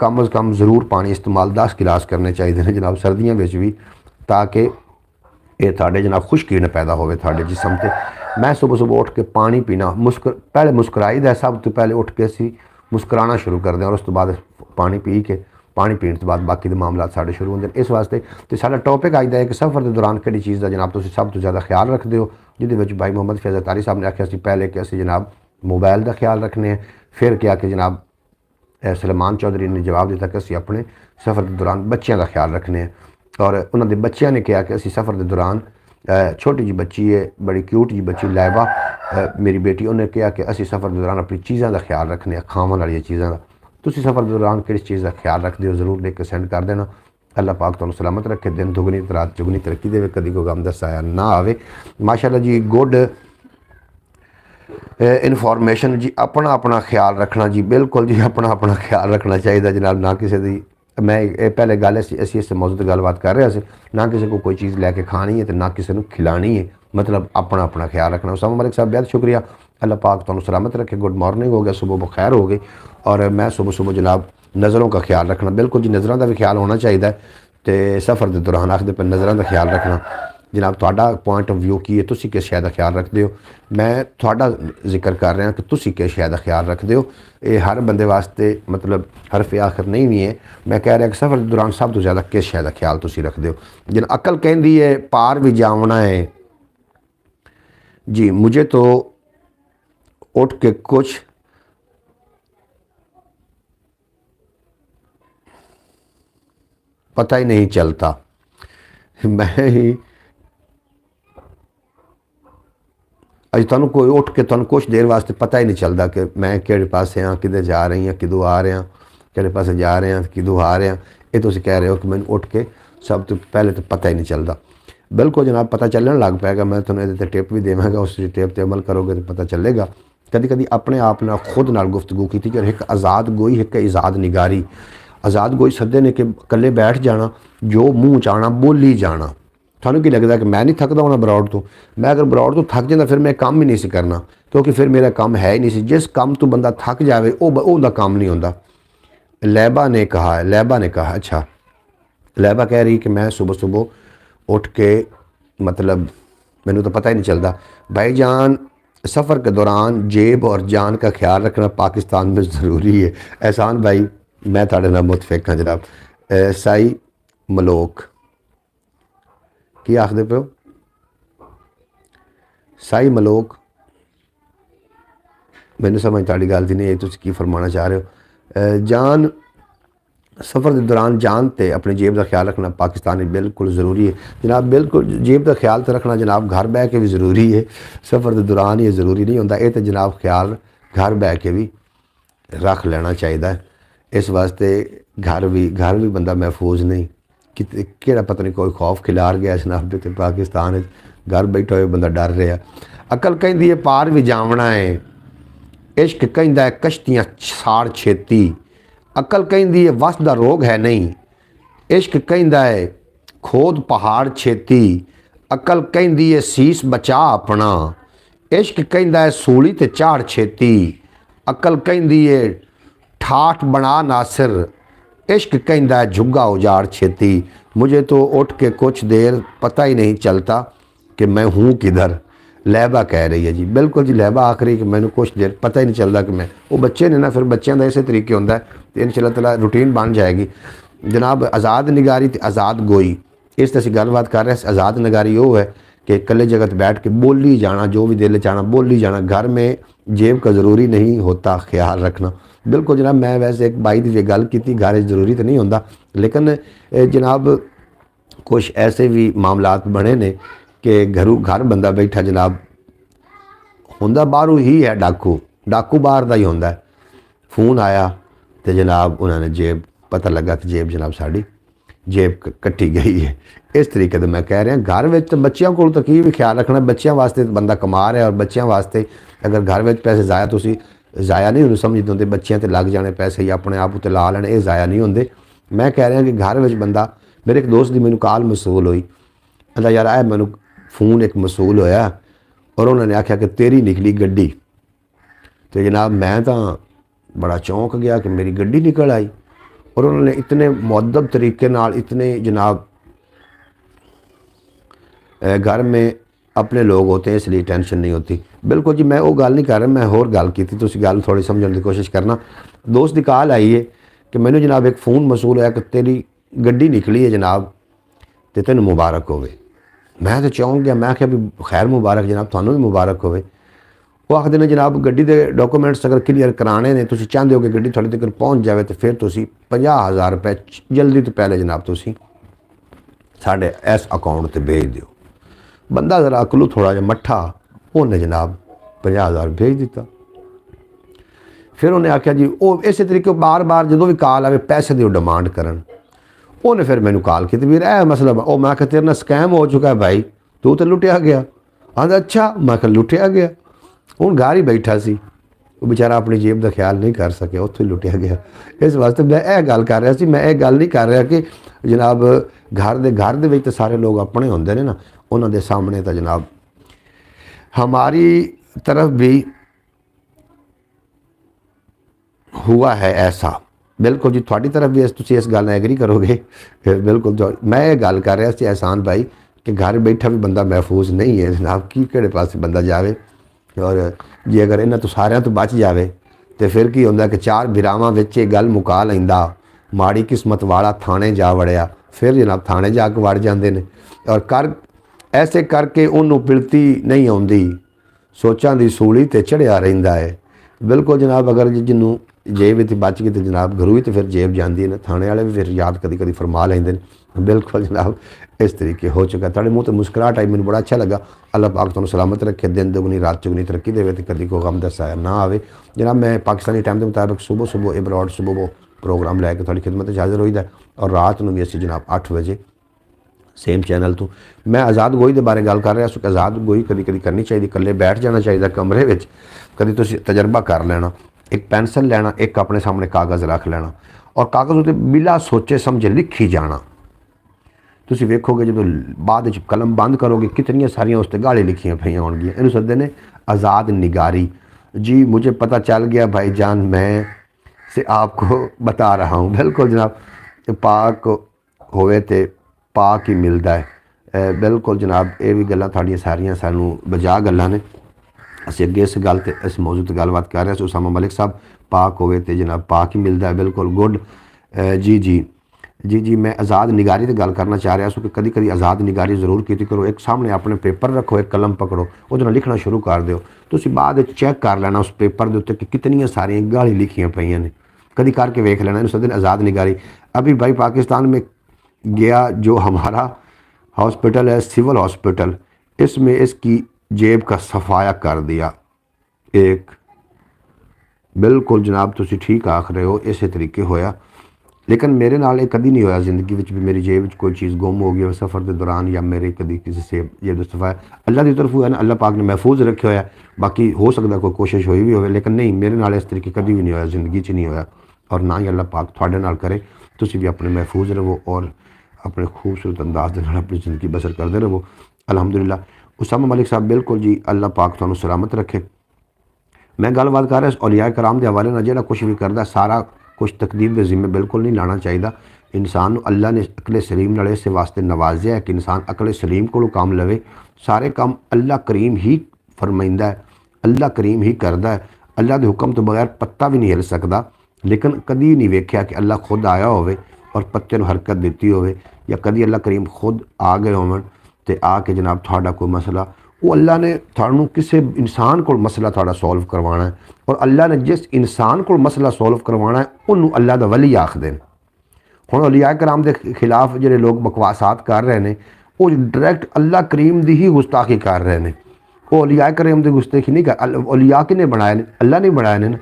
कम अज़ कम ज़रूर पानी इस्तेमाल 10 गिलास करने चाहिए हैं जनाब सर्दियों में भी, ताकि ये थाड़े जनाब खुश्की न पैदा होवे थाड़े जिसम से। मैं सुबह सुबह उठ के पानी पीना पहले मुस्कुराई दा, सब तो पहले उठ के असी मुस्कुराना शुरू कर दें और उस तो बाद पानी पी के पानी पीने तो बाद बाकी के मामला साढ़े शुरू होंगे। इस वास्ते तो साडा टॉपिक अज है कि सफ़र के दौरान किहड़ी चीज़ का जनाब तुसीं सब तो ज़्यादा ख्याल रखते हो, जिहदे भाई मोहम्मद फैज़ल तारी साहब ने आख्या सी पहले कि असी जनाब मोबाइल का ख्याल रखने हैं, फिर क्या कि जनाब सलमान चौधरी ने जवाब दिता कि असी अपने सफ़र के दौरान बच्चों का ख्याल रखने हैं, और उन्होंने बच्चों ने कहा कि असी सफ़र के दौरान छोटी जी बच्ची है बड़ी क्यूट जी बच्ची लैबा मेरी बेटी, उन्हें कहा कि असी सफ़र के दौरान अपनी चीज़ों का ख्याल रखने खावन वाली चीज़ों का। तुसी सफ़र के दौरान किस चीज़ का ख्याल रखते हो ज़रूर लिख के सेंड कर देना। अल्लाह पाक तुहानू सलामत रखे, दिन दुगनी रात चुगनी तरक्की दे, कभी कोई गम दस आया ना आवे। माशाअल्लाह जी गुड इन्फॉर्मेशन जी। अपना अपना ख्याल रखना जी, बिल्कुल जी अपना अपना ख्याल रखना चाहिए जनाब, ना किसी की। मैं पहले गल असी इस मौजूद गलबात कर रहे थे, ना किसी को कोई चीज़ लैके खानी है तो ना किसी को खिलानी है, मतलब अपना अपना ख्याल रखना। उसामा मलिक साहब बहुत शुक्रिया, अल्लाह पाक तुहानू सलामत रखे। गुड मॉर्निंग हो गया, सुबह बखैर हो गई। और मैं सुबह सुबह जनाब नज़रों का ख्याल रखना, बिल्कुल जी नज़रों का भी ख्याल होना चाहिए। तो सफ़र के दौरान आखते पे नज़रों का ख्याल रखना जनाब, तुहाडा पॉइंट ऑफ व्यू की है, तुसी किस शय का ख्याल रखते हो। मैं तुहाडा जिक्र कर रहा कि तुसी किस शय का ख्याल रखते हो। ये हर बंदे वास्ते मतलब हरफ आखिर नहीं भी है। मैं कह रहा कि सफ़र के दौरान सब तो ज़्यादा किस शय का ख्याल तुसी रखते हो। जिन अकल कहती है पार भी जावना है जी, मुझे तो उठ के कुछ पता ही नहीं चलता, मैं ही अज तुहानू कोई उठ के तुहानू कुछ देर वास्ते पता ही नहीं चलता कि मैं किहड़े पासे हाँ, किधर जा रही हाँ, किदों आ रहा, किहड़े पासे जा रहे हैं, किदों आ रहे हैं। ये तुसीं कह रहे हो कि मैंने उठ के सब तो पहले तो पता ही नहीं चलता। बिल्कुल जनाब पता चलने लग पाएगा, मैं तुहानू ये टिप भी देवांगा, उस टिप पर अमल करोगे तो पता चलेगा। कभी कभी अपने आप न खुद नाल गुफ्तगू की कि एक आज़ाद गोई एक आज़ाद निगारी। आज़ाद गोई सदे ने कि कल्ले बैठ जाना, जो मूँह च आना बोली जाना। थानू की लगता कि मैं नहीं थकदा होना बरौड़ तो, मैं अगर बरौड़ तो थक जाता फिर मैं काम ही नहीं सी करना, क्योंकि फिर मेरा काम है ही नहीं सी। जिस काम तो बंदा थक जाए वो काम नहीं होता। लैबा ने कहा, लैबा ने कहा, अच्छा लैबा कह रही कि मैं सुबह सुबह उठ के मतलब मैनू तो पता ही नहीं चलता। भाईजान सफ़र के दौरान जेब और जान का ख्याल रखना पाकिस्तान में ज़रूरी है। एहसान भाई मैं तुहाडे नाल मुतफिक हाँ जनाब। साई मलोक की आखदे पे हो, साई मलोक मैनू समझ तुहाडी गल दी नहीं आई, तुसीं की फरमाना चाह रहे हो। जान सफ़र के दौरान जान ते अपनी जेब का ख्याल रखना पाकिस्तान में बिल्कुल ज़रूरी है जनाब। बिल्कुल जेब का ख्याल तो रखना जनाब घर बह के भी ज़रूरी है, सफ़र के दौरान ही ज़रूरी नहीं होता। ये तो जनाब ख्याल घर बह के भी रख लेना चाहिए। इस वास्ते घर भी बंदा महफूज नहीं कि केड़ा पता नहीं कोई खौफ खिलार गया जनाब तो पाकिस्तान घर बैठा हुए बंदा डर रहा। अकल कहती है पार भी जावना है, इश्क कहता है कश्तियाँ साड़ छेती। अकल कहती है वस दा रोग है नहीं, इश्क कहता है खोद पहाड़ छेती। अकल कहती है सीस बचा अपना, इश्क कहता है सूली ते झाड़ छेती। अकल कहती है ठाठ बना नासिर, इश्क कहता है झुग्गा उजाड़ छेती। मुझे तो उठ के कुछ देर पता ही नहीं चलता कि मैं हूँ किधर। लैबा कह रही है जी, बिल्कुल जी लैबा आख रही कि मैंने कुछ देर पता ही नहीं चलता कि मैं वो बच्चे ने ना, फिर बच्चों का इस तरीके होंगे तो इंशाअल्लाह ताला रूटीन बन जाएगी जनाब। आज़ाद निगारी तो आज़ाद गोई, इस तरह से गलबात कर रहे हैं। आज़ाद निगारी वो है कि कल्ले जगह बैठ के बोली जाना, जो भी दिल चाहना बोली जाना। घर में जेब का ज़रूरी नहीं होता ख्याल रखना। बिल्कुल जनाब, मैं वैसे एक भाई की गल की घर ज़रूरी तो नहीं होता, लेकिन जनाब कुछ ऐसे भी मामलात बने ने कि घर बंदा बैठा जनाब होंदा बाहरों ही है, डाकू बाहर का ही होंदा। फोन आया तो जनाब उन्होंने जेब पता लगा कि जेब जनाब साड़ी ਜੇਬ ਕੱਟੀ ਗਈ ਹੈ। ਇਸ ਤਰੀਕੇ ਦਾ ਮੈਂ ਕਹਿ ਰਿਹਾ। ਘਰ ਵਿੱਚ ਤਾਂ ਬੱਚਿਆਂ ਕੋਲ ਤਾਂ ਕੀ ਵੀ ਖਿਆਲ ਰੱਖਣਾ, ਬੱਚਿਆਂ ਵਾਸਤੇ ਬੰਦਾ ਕਮਾ ਰਿਹਾ, ਔਰ ਬੱਚਿਆਂ ਵਾਸਤੇ ਅਗਰ ਘਰ ਵਿੱਚ ਪੈਸੇ ਜ਼ਾਇਆ ਤੁਸੀਂ ਜ਼ਾਇਆ ਨਹੀਂ ਉਹਨੂੰ ਸਮਝਦੇ ਹੁੰਦੇ, ਬੱਚਿਆਂ ਤੇ ਲੱਗ ਜਾਣੇ ਪੈਸੇ ਜਾਂ ਆਪਣੇ ਆਪ ਉੱਤੇ ਲਾ ਲੈਣੇ, ਇਹ ਜ਼ਾਇਆ ਨਹੀਂ ਹੁੰਦੇ। ਮੈਂ ਕਹਿ ਰਿਹਾ ਕਿ ਘਰ ਵਿੱਚ ਬੰਦਾ, ਮੇਰੇ ਇੱਕ ਦੋਸਤ ਦੀ ਮੈਨੂੰ ਕਾਲ ਮਸੂਲ ਹੋਈ, ਕਹਿੰਦਾ ਯਾਰ ਇਹ ਮੈਨੂੰ ਫੋਨ ਇੱਕ ਮਸੂਲ ਹੋਇਆ ਔਰ ਉਹਨਾਂ ਨੇ ਆਖਿਆ ਕਿ ਤੇਰੀ ਨਿਕਲੀ ਗੱਡੀ। ਤੇ ਜਨਾਬ ਮੈਂ ਤਾਂ ਬੜਾ ਚੌਂਕ ਗਿਆ कि मेरी गड्डी निकल आई। और उन्होंने इतने मुअद्दब तरीके नाल, इतने जनाब घर में अपने लोग होते हैं इसलिए टेंशन नहीं होती। बिल्कुल जी मैं वो गल नहीं कर रहा, मैं होर गल की तुसी गल थोड़ी समझने की कोशिश करना। दोस्त की कॉल आई है कि मैंने जनाब एक फ़ोन मसूल होया कि तेरी गड्डी निकली है जनाब, तो तेन मुबारक होवे। मैं तो चौंक गया, मैं आख्या भी खैर मुबारक जनाब, थानू भी मुबारक होवे। वो आखते ने जनाब गड्डी के डॉक्यूमेंट्स अगर क्लीयर कराने ने, तुसी चाहते हो कि गड्डी थोड़े तक पहुँच जाए, तो फिर तुसी 50,000 रुपये जल्दी तो पहले जनाब तुसी साढ़े इस अकाउंट पर भेज दिओ। बंदा जरा अकलू थोड़ा जहा मट्ठा, उन्हें जनाब 50,000 भेज दिता। फिर उन्हें आख्या जी वो इस तरीके बार बार जो भी कॉल आए पैसे की डिमांड करन, उन्हें फिर मैंने कॉल की वीर ए मसला वो मैं तेरे नाल स्कैम हो चुका है भाई, तू तो लुटिया गया। आंदा अच्छा, मैं लुटिया गया। हूँ घर ही बैठा सी, वो बेचारा अपनी जेब का ख्याल नहीं कर सके, उत्थों ही लुटिया गया। इस वास्ते मैं यह गल कर रहा सी, मैं यह गल नहीं कर रहा कि जनाब घर दे विच सारे लोग अपने होंदे ने ना, उन्होंने सामने तो जनाब हमारी तरफ भी हुआ है ऐसा। बिल्कुल जी थोड़ी तरफ भी तुम इस गल एग्री करोगे। बिल्कुल जो मैं ये गल कर रहा सी एहसान भाई कि घर बैठा भी बंदा महफूज नहीं है जनाब, की किहड़े पासे बंदा जाए। और जे अगर इन्हां तो सारियां तो बच जाए तो फिर की होंदा कि चार बिरावां विच ये गल मुका लैंदा, माड़ी किस्मत वाला थाने जा वड़िया, फिर जनाब थाने जाके वड़ जाते हैं। और कर ऐसे करके उन्होंने पिलती नहीं आती, सोचां दी सूली ते चढ़िया रहिंदा है। बिल्कुल जनाब अगर जिन्हों जेब भी बच गई तो जनाब घरों ही तो फिर जेब जाती है ना, थाने वाले भी फिर याद कभी कभी फरमा लेंगे। बिल्कुल जनाब इस तरीके हो चुका। थोड़े मुँह तो मुस्कुराहट आई, मैंने बड़ा अच्छा लगा। अल्लाह पाक तुहानूं सलामत रखे, दिन दुगनी रात चुगनी तरक्की देवे, तो कभी कोई गम दसाया ना आवे। जनाब मैं पाकिस्तानी टाइम के मुताबिक सुबह सुबह एब्रॉड सुबह प्रोग्राम लैके थोड़ी खिदमत च हाज़र होईदा, और रात को भी असीं जनाब 8 बजे सेम चैनल तो। मैं आज़ाद गोई के बारे गल कर रहा कि आज़ाद गोई कभी कभी करनी चाहिए, कल्ले बैठ जाना चाहिए कमरे में, कभी तुसीं तजर्बा कर लेना, एक पेंसिल लेना, एक अपने सामने कागज़ रख लेना और कागज़ उत्ते बिला सोचे समझे लिखी जाना। तुसीं वेखोगे जो बाद विच कलम बंद करोगे कितनी सारियां उस ते गाली लिखियां पईयां होणगियां। इहनूं सददे ने आज़ाद निगारी। जी मुझे पता चल गया भाईजान, मैं से आपको बता रहा हूँ। बिल्कुल जनाब पाक होवे ते पाक ही मिलता है। बिल्कुल जनाब ये भी गल्लां तुहाडीआं सारियां सानूं बजा गल्लां ने। असीं अगे इस गल ते इस मौजू ते गलबात कर रहे हैं। उसामा मलिक साहब पाक होवे ते जनाब पाक ही मिलता है। बिल्कुल गुड। जी जी जी जी मैं आज़ाद निगारी की गल करना चाह रहा कि कभी कभी आज़ाद निगारी जरूर की करो। एक सामने अपने पेपर रखो, एक कलम पकड़ो, वो लिखना शुरू कर दो, तुसीं बाद चैक कर लेना उस पेपर के उत्ते कि कितनी सारियां गाली लिखियां पईयां ने, कभी करके वेख लेना। इन्हूं सददे ने आज़ाद निगारी। अभी भाई पाकिस्तान में गया जो हमारा हॉस्पिटल है सिविल हॉस्पिटल, इसमें इसकी जेब का सफाया कर दिया एक। बिल्कुल जनाब तुसीं ठीक आख रहे हो, इस तरीके होया। लेकिन मेरे नाल ये कभी नहीं होया जिंदगी में भी मेरी जेब में कोई चीज़ गुम हो गई सफ़र के दौरान, या मेरे कभी किसी से जेब सफाया अल्लाह की तरफ हुआ ना, अल्लाह पाक ने महफूज रखे होया। बाकी हो सकता कोई कोशिश हुई भी हो, लेकिन नहीं मेरे नाल इस तरीके कभी भी नहीं होया, जिंदगी च नहीं होया। और ना ही अल्लाह पाक तुहाडे नाल करे। तुसीं भी अपने महफूज रहो और अपने खूबसूरत अंदाज के नाल अपनी ज़िंदगी बसर करते रहो। अलहमदुलिल्लाह। उसामा मलिक साहब बिल्कुल जी अल्लाह पाक तुहानूं सलामत रखे। मैं गलबात कर रहा औलिया कराम के हवाले नाल, जिहड़ा कुछ भी करदा सारा कुछ तकदीर के जिम्मे बिल्कुल नहीं लाना चाहिए। इंसान अल्लाह ने अकले सलीम नाल इस वास्ते नवाजिया है कि इंसान अकले सलीम को काम लवे। सारे काम अल्लाह करीम ही फरमाइंदा है, अल्लाह करीम ही करदा है। अल्लाह के हुक्म तो बगैर पत्ता भी नहीं हिल सकता। लेकिन कभी नहीं वेख्या कि अल्लाह खुद आया होवे और पत्ते नूं हरकत दी होवे, या कभी अल्लाह करीम खुद आ गए होवन ते आके जनाब तुहाडा कोई मसला, वो अल्लाह ने थानू किसी इंसान को मसला थोड़ा सॉल्व करवाना है। और अल्लाह ने जिस इंसान को मसला सॉल्व करवाना है उन्होंने अल्लाह का वली आखदे ने। हुण औलिया कराम के खिलाफ जिहड़े लोग बकवासात कर रहे हैं वो डायरैक्ट अल्लाह करीम की ही गुस्ताखी कर रहे हैं। वो औलिया कराम की गुस्ताखी नहीं कर, औलिया किने बनाए ने? अल्लाह ने बनाए ने।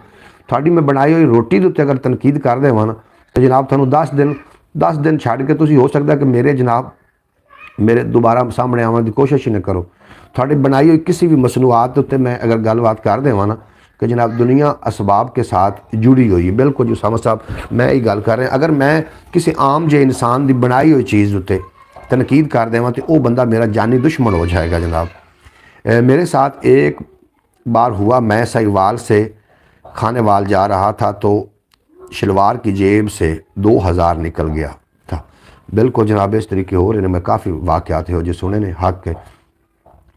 थोड़ी मैं बनाई हुई रोटी के उत्ते अगर तनकीद कर देवां ना तो जनाब तुहानूं 10 दिन 10 दिन ਛੱਡ ਕੇ ਤੁਸੀਂ ਹੋ ਸਕਦਾ ਕਿ ਮੇਰੇ ਜਨਾਬ ਮੇਰੇ ਦੁਬਾਰਾ ਸਾਹਮਣੇ ਆਉਣ ਦੀ ਕੋਸ਼ਿਸ਼ ਹੀ ਨਾ ਕਰੋ। ਤੁਹਾਡੀ ਬਣਾਈ हुई किसी भी मसनूआत उत्ते मैं अगर गलबात कर देवां ना कि जनाब दुनिया असबाब के साथ जुड़ी हुई है, बिल्कुल जो समझ साहब मैं यही गल कर रहा। अगर मैं किसी आम जे इंसान की बनाई हुई चीज़ उत्ते तनकीद कर देवां तो वह बंदा मेरा जानी दुश्मन हो जाएगा जनाब। मेरे साथ एक बार हुआ, मैं साहिवाल से खानेवाल जा रहा था तो शलवार की जेब से 2000 निकल गया था। बिल्कुल जनाब इस तरीके हो रहे हैं। मैं काफ़ी वाक़यात हो जो सुने ने हक के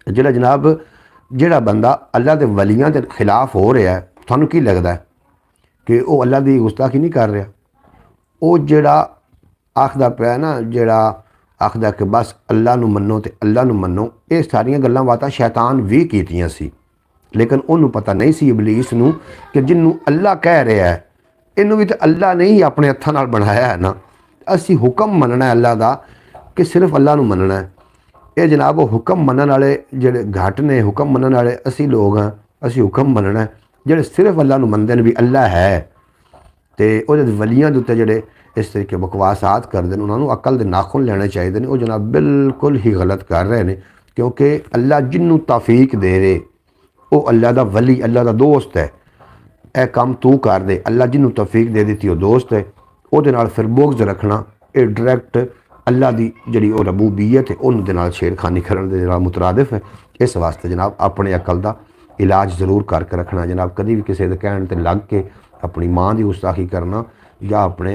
ਜਿਹੜਾ जनाब ਜਿਹੜਾ ਬੰਦਾ अल्लाह के वलियां के खिलाफ हो रहा है, ਤੁਹਾਨੂੰ ਕੀ लगता है कि वो अल्लाह की गुस्ताखी नहीं कर रहा? वो ਜਿਹੜਾ आखदा ਪਿਆ ना, ਜਿਹੜਾ आखदा कि बस अल्लाह ਨੂੰ ਮੰਨੋ ਤੇ अल्लाह ਨੂੰ ਮੰਨੋ, ਇਹ ਸਾਰੀਆਂ ਗੱਲਾਂ ਬਾਤਾਂ शैतान भी कीतियां सी, लेकिन ਉਹਨੂੰ पता नहीं सी इबलीस ਨੂੰ कि जिन्हों अल्लाह कह रहा है इनू भी तो अल्लाह ने ही अपने हत्थां नाल बनाया है ना। असी हुक्म मनना है अल्लाह का कि सिर्फ अल्लाह ਨੂੰ ਮੰਨਣਾ है। ये जनाब हुक्म मनन वाले जेडे घट ने, हुक्म मनन वाले असी लोग हाँ, असी हुक्म मनना है। जेडे सिर्फ अल्लाह नूं मनदे ने भी अल्लाह है तो वो वलियां दे उत्ते जेडे इस तरीके बकवासात करते हैं, उन्होंने अकल के नाखुन लेने चाहिए ने। वो जनाब बिल्कुल ही गलत कर रहे हैं, क्योंकि अल्लाह जिन्हों तौफीक दे रहे वो अल्लाह का वली, अल्लाह का दोस्त है। यह काम तू कर दे, अल्लाह जिन्हों तौफीक दे दी वो दोस्त है। वो फिर बोग्ज रखना ये डायरैक्ट अल्लाह की जी रबूबीयत है उन्होंने छेड़खानी करने के मुतरादिफ है। इस वास्ते जनाब अपने अकल का इलाज जरूर करके रखना जनाब। कभी भी किसी के कहने पर लग के अपनी माँ की गुस्ताखी करना या अपने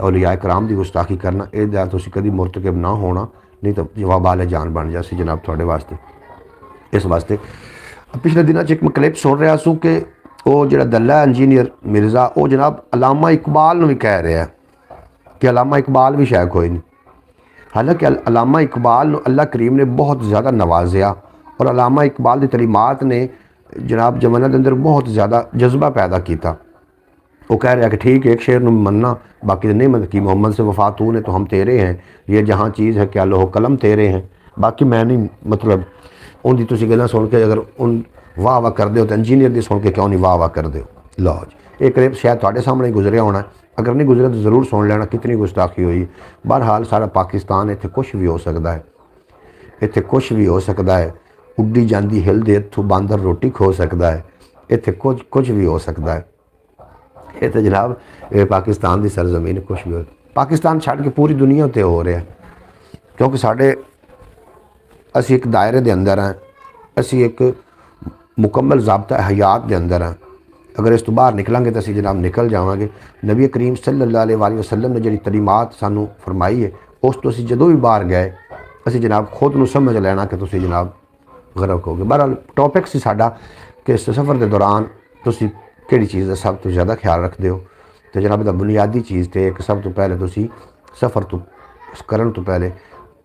औलिया कराम की गुस्ताखी करना, यह तुम कभी मुरतकब ना होना, नहीं तो वबाल जान बन जासी जनाब थोड़े वास्ते। इस वास्ते पिछले दिनों एक मैं क्लिप सुन रहा सूँ कि वो जो दल्ला इंजीनियर मिर्ज़ा वो जनाब अलामा इकबाल भी कह रहा है कि अलामा इकबाल भी शायद कोई नहीं। हालांकि अलामा इकबाल अल्लाह करीम ने बहुत ज़्यादा नवाजा और अलामा इकबाल की तलीमात ने जनाब जमाना के अंदर बहुत ज़्यादा जज्बा पैदा किया। वो कह रहा कि ठीक है एक शेर में मनना, बाकी नहीं मन की मोहम्मद से वफा तू ने तो हम तेरे हैं, ये जहाँ चीज़ है क्या लोह कलम तेरे हैं, बाकी मैं नहीं। मतलब उनकी तुम गल्लां सुन के अगर उन वाह वाह कर दो तो इंजीनियर की सुन के क्यों नहीं वाह वाह कर दो। लो जी ये क्लिप शायद थोड़े सामने गुजरिया होना, अगर नहीं गुजरा तो ज़रूर सुन लेना कितनी गुस्ताखी हुई। बहरहाल सारा पाकिस्तान इत्थे कुछ भी हो सकता है, इत्थे कुछ भी हो सकता है। उड्डी जाती हिलदे इत्थों बांदर रोटी खो सकता है, इत्थे कुछ भी हो सकता है। ये तो जनाब ये पाकिस्तान की सरजमीन कुछ भी हो, पाकिस्तान छड़ के पूरी दुनिया उत्ते हो रहा है, क्योंकि साढ़े असी एक दायरे के अंदर हैं, असी एक मुकम्मल ज़ाब्ता हयात के अंदर हैं। अगर इस तो बाहर निकलेंगे तो असी जनाब निकल जावांगे। नबी करीम सल्लल्लाहु अलैहि वसल्लम ने जी तलीमात सानू फरमाई है उस तो असी जदों भी बाहर गए असी जनाब खुद नूं समझ लेना कि तुसी जनाब गरक हो गए। बहरहाल टॉपिक सी साडा कि इस सफ़र के दौरान तुसी किहड़ी चीज़ का सब तो ज़्यादा ख्याल रखते हो। तो जनाब दा बुनियादी चीज़ तो एक सब तो पहले तुसी सफ़र तो करन तो पहले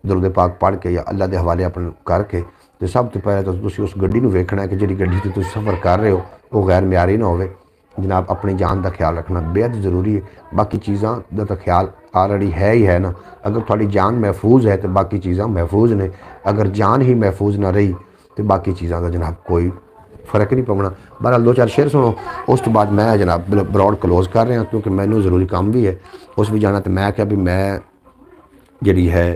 दुरूद पाक पढ़ के या अल्लाह के हवाले अपन करके तो सब तो पहले तो तुसी उस गड्डी नूं वेखना है कि जिहड़ी गड्डी ते तुसी सफ़र कर रहे हो वो गैर म्यारी ना होवे। जनाब अपनी जान का ख्याल रखना बेहद ज़रूरी है। बाकी चीज़ों का तो ख्याल ऑलरेडी है ही है ना। अगर थोड़ी जान महफूज है तो बाकी चीज़ां महफूज ने, अगर जान ही महफूज ना रही तो बाकी चीज़ों का जनाब कोई फ़र्क नहीं पवना। बहरहाल 2-4 शेर सुनो उस तो बाद मैं जनाब ब्रॉड क्लोज कर रहा क्योंकि मैनू ज़रूरी काम भी है उस भी जाना। तो मैं क्या भी मैं जी है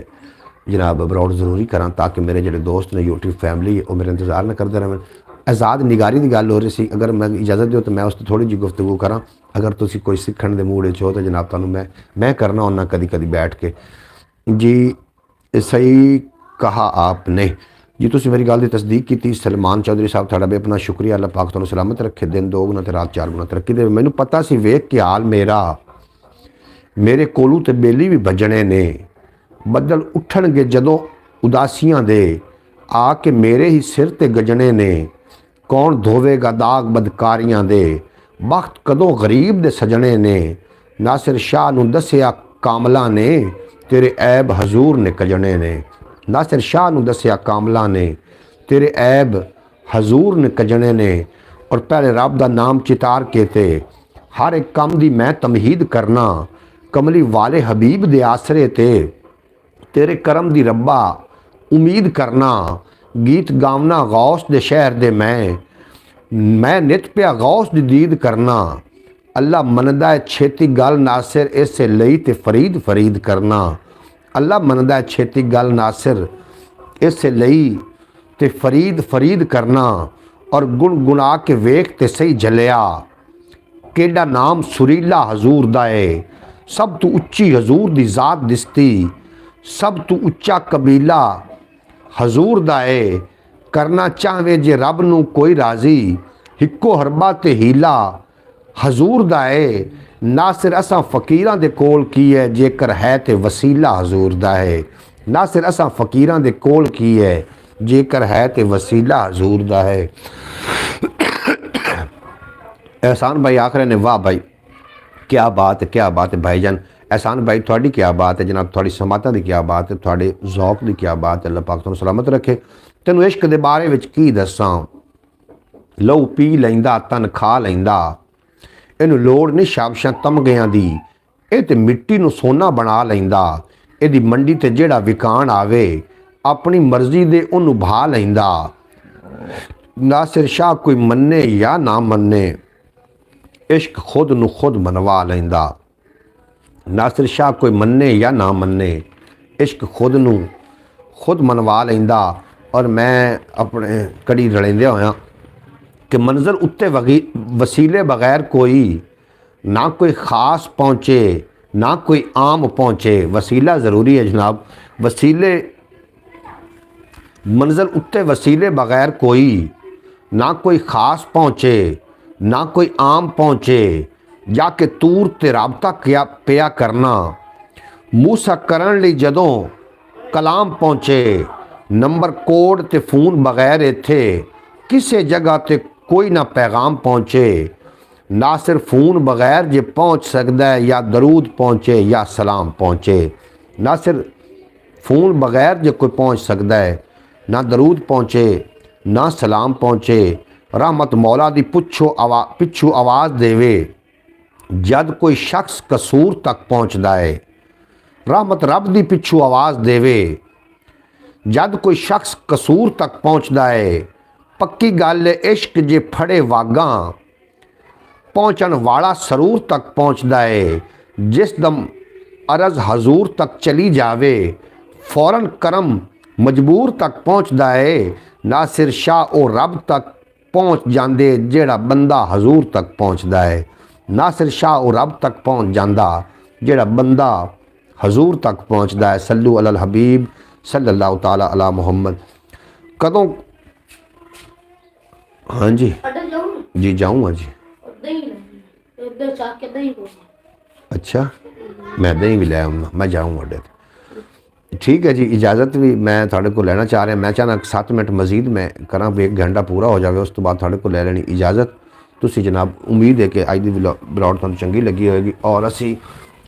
जनाब ब्रॉड ज़रूरी करा ताकि मेरे जो दोस्त ने यूट्यूब फैमिली है वो मेरा इंतज़ार न करते रहें। आज़ाद निगारी की गल हो रही सी, अगर मैं इजाज़त दो तो मैं उस थोड़ी जी गुफ्तगू करा। अगर तुसी कोई सीखण दे मूड हो तो जनाब तुहानू मैं करना होना कदी कदी बैठ के। जी सही कहा आपने जी, तुसी मेरी गल की तस्दीक की। सलमान चौधरी साहब तुहाडा बेपना शुक्रिया। अल्लाह पाक तुहानू सलामत रखे, दिन 2 गुना ते रात 4 गुना तरक्की दे। मैनू पता सी वेख के हाल मेरे कोलू ते बेली भी बजने ने, बदल उठणगे जदों उदासियां दे, आके मेरे ही सिर ते गजने ने। कौन धोवेगा दाग बदकारियां दे, वक्त कदों गरीब दे सजने ने। नासिर शाह नूं दस्सिया कामला ने, तेरे ऐब हजूर ने कजने ने। नासिर शाह नूं दस्सिया कामला ने, तेरे ऐब हजूर ने कजने ने। और पहले रब दा नाम चितार के ते, हर एक काम दी मैं तमहीद करना। कमली वाले हबीब दे आसरे ते, तेरे करम दी रब्बा उम्मीद करना। गीत गावना गौस दे शहर दे मैं नित पिया गौस दी दीद करना। अल्लाह मनदा है छेती गल नासिर इसे लई ते फरीद फरीद करना। अल्लाह मनदा है छेती गल नासिर इसे लई ते फरीद फरीद करना। और गुण गुना के वेख ते सही जलिया केड़ा नाम सुरीला हजूर दा है। सब तो उच्ची हजूर दी जात दिसती, सब तो उच्चा कबीला हजूर दा है। करना चाहवे जे रब नू कोई राजी, हिक्को हरबा ते हीला हजूर दा है। नासिर असां फ़कीरां दे कोल की है, जेकर है ते वसीला हजूर दा है। नासिर असां फ़कीरां दे कोल की है, जेकर है ते वसीला हजूर दा है। एहसान भाई आखिर ने वाह भाई क्या बात है, क्या बात है भाईजान। एहसान भाई थोड़ी क्या बात है जनाब, थोड़ी समाता की क्या बात है, थोड़े जौक की क्या बात है। अल्लाह पाक तुहानू सलामत रखे। तेनू इश्क के बारे में की दसां, लहू पी लैंदा तन खा लैंदा, इनू लोड़ नहीं शाबशां तमगियां दी, ये तो मिट्टी नू सोना बना लैंदा। इहदी मंडी ते जेड़ा विकाण आवे, अपनी मर्जी दे उन्नू भा लैंदा। नासिर शाह कोई मन्ने या ना मन्ने, इश्क खुद नू खुद मनवा लैंदा। नासिर शाह कोई मन्ने या ना मन्ने, इश्क खुद नू खुद मनवा लैंदा। और मैं अपने कड़ी रलेंदे होया कि मंज़र उत्ते वसीले बगैर कोई ना कोई ख़ास पहुँचे ना कोई आम पहुँचे। वसीला ज़रूरी है जनाब, वसीले मंज़र उत्ते वसीले बगैर कोई ना कोई ख़ास पहुँचे ना कोई आम पहुँचे। जाके तूर ते राबता किया पिया करना, मूसा करन लई जदों कलाम पहुँचे। नंबर कोड ते फोन बगैर इत्थे किसी जगह ते कोई ना पैगाम पहुँचे। ना सिर्फ फोन बगैर जे पहुँच सकता है, या दरूद पहुँचे या सलाम पहुँचे। ना सिर्फ फोन बगैर जे कोई पहुँच सकता है, ना दरूद पहुँचे ना सलाम पहुँचे। रहमत मौला दी पिछू आवाज़ देवे, जद कोई शख्स कसूर तक पहुँचता है। रहमत रब दी पिछू आवाज़ देवे, जद कोई शख्स कसूर तक पहुँचता है। पक्की गल इश्क जे फड़े वागां, पहुँचन वाला सरूर तक पहुँचता है। जिस दम अरज हजूर तक चली जावे, फौरन करम मजबूर तक पहुँचता है। नासिर शाह ओ रब तक पहुँच जांदे, जेड़ा बंदा हजूर तक पहुँचता है। नासिर शाह ओ रब तक पहुँच जांदा, जेड़ा बंदा हजूर तक पहुँचता है। सल्लु अलल हबीब सल्लल्लाहु ताला अला मुहम्मद। कदों हाँ जी जी जाऊँगा जी। अच्छा मैं दही भी ले आऊँगा, मैं जाऊँगा अड्डे। ठीक है जी, इजाज़त भी मैं थोड़े को लेना चाह रहा। मैं चाहना 7 मिनट मजीद मैं करा, 1 घंटा पूरा हो जाए, उस तो बाद थोड़े को ले लेनी इजाज़त। तुसी जनाब उम्मीद है कि अज दी ब्लॉग तुहानू चंगी लगी होएगी। और असी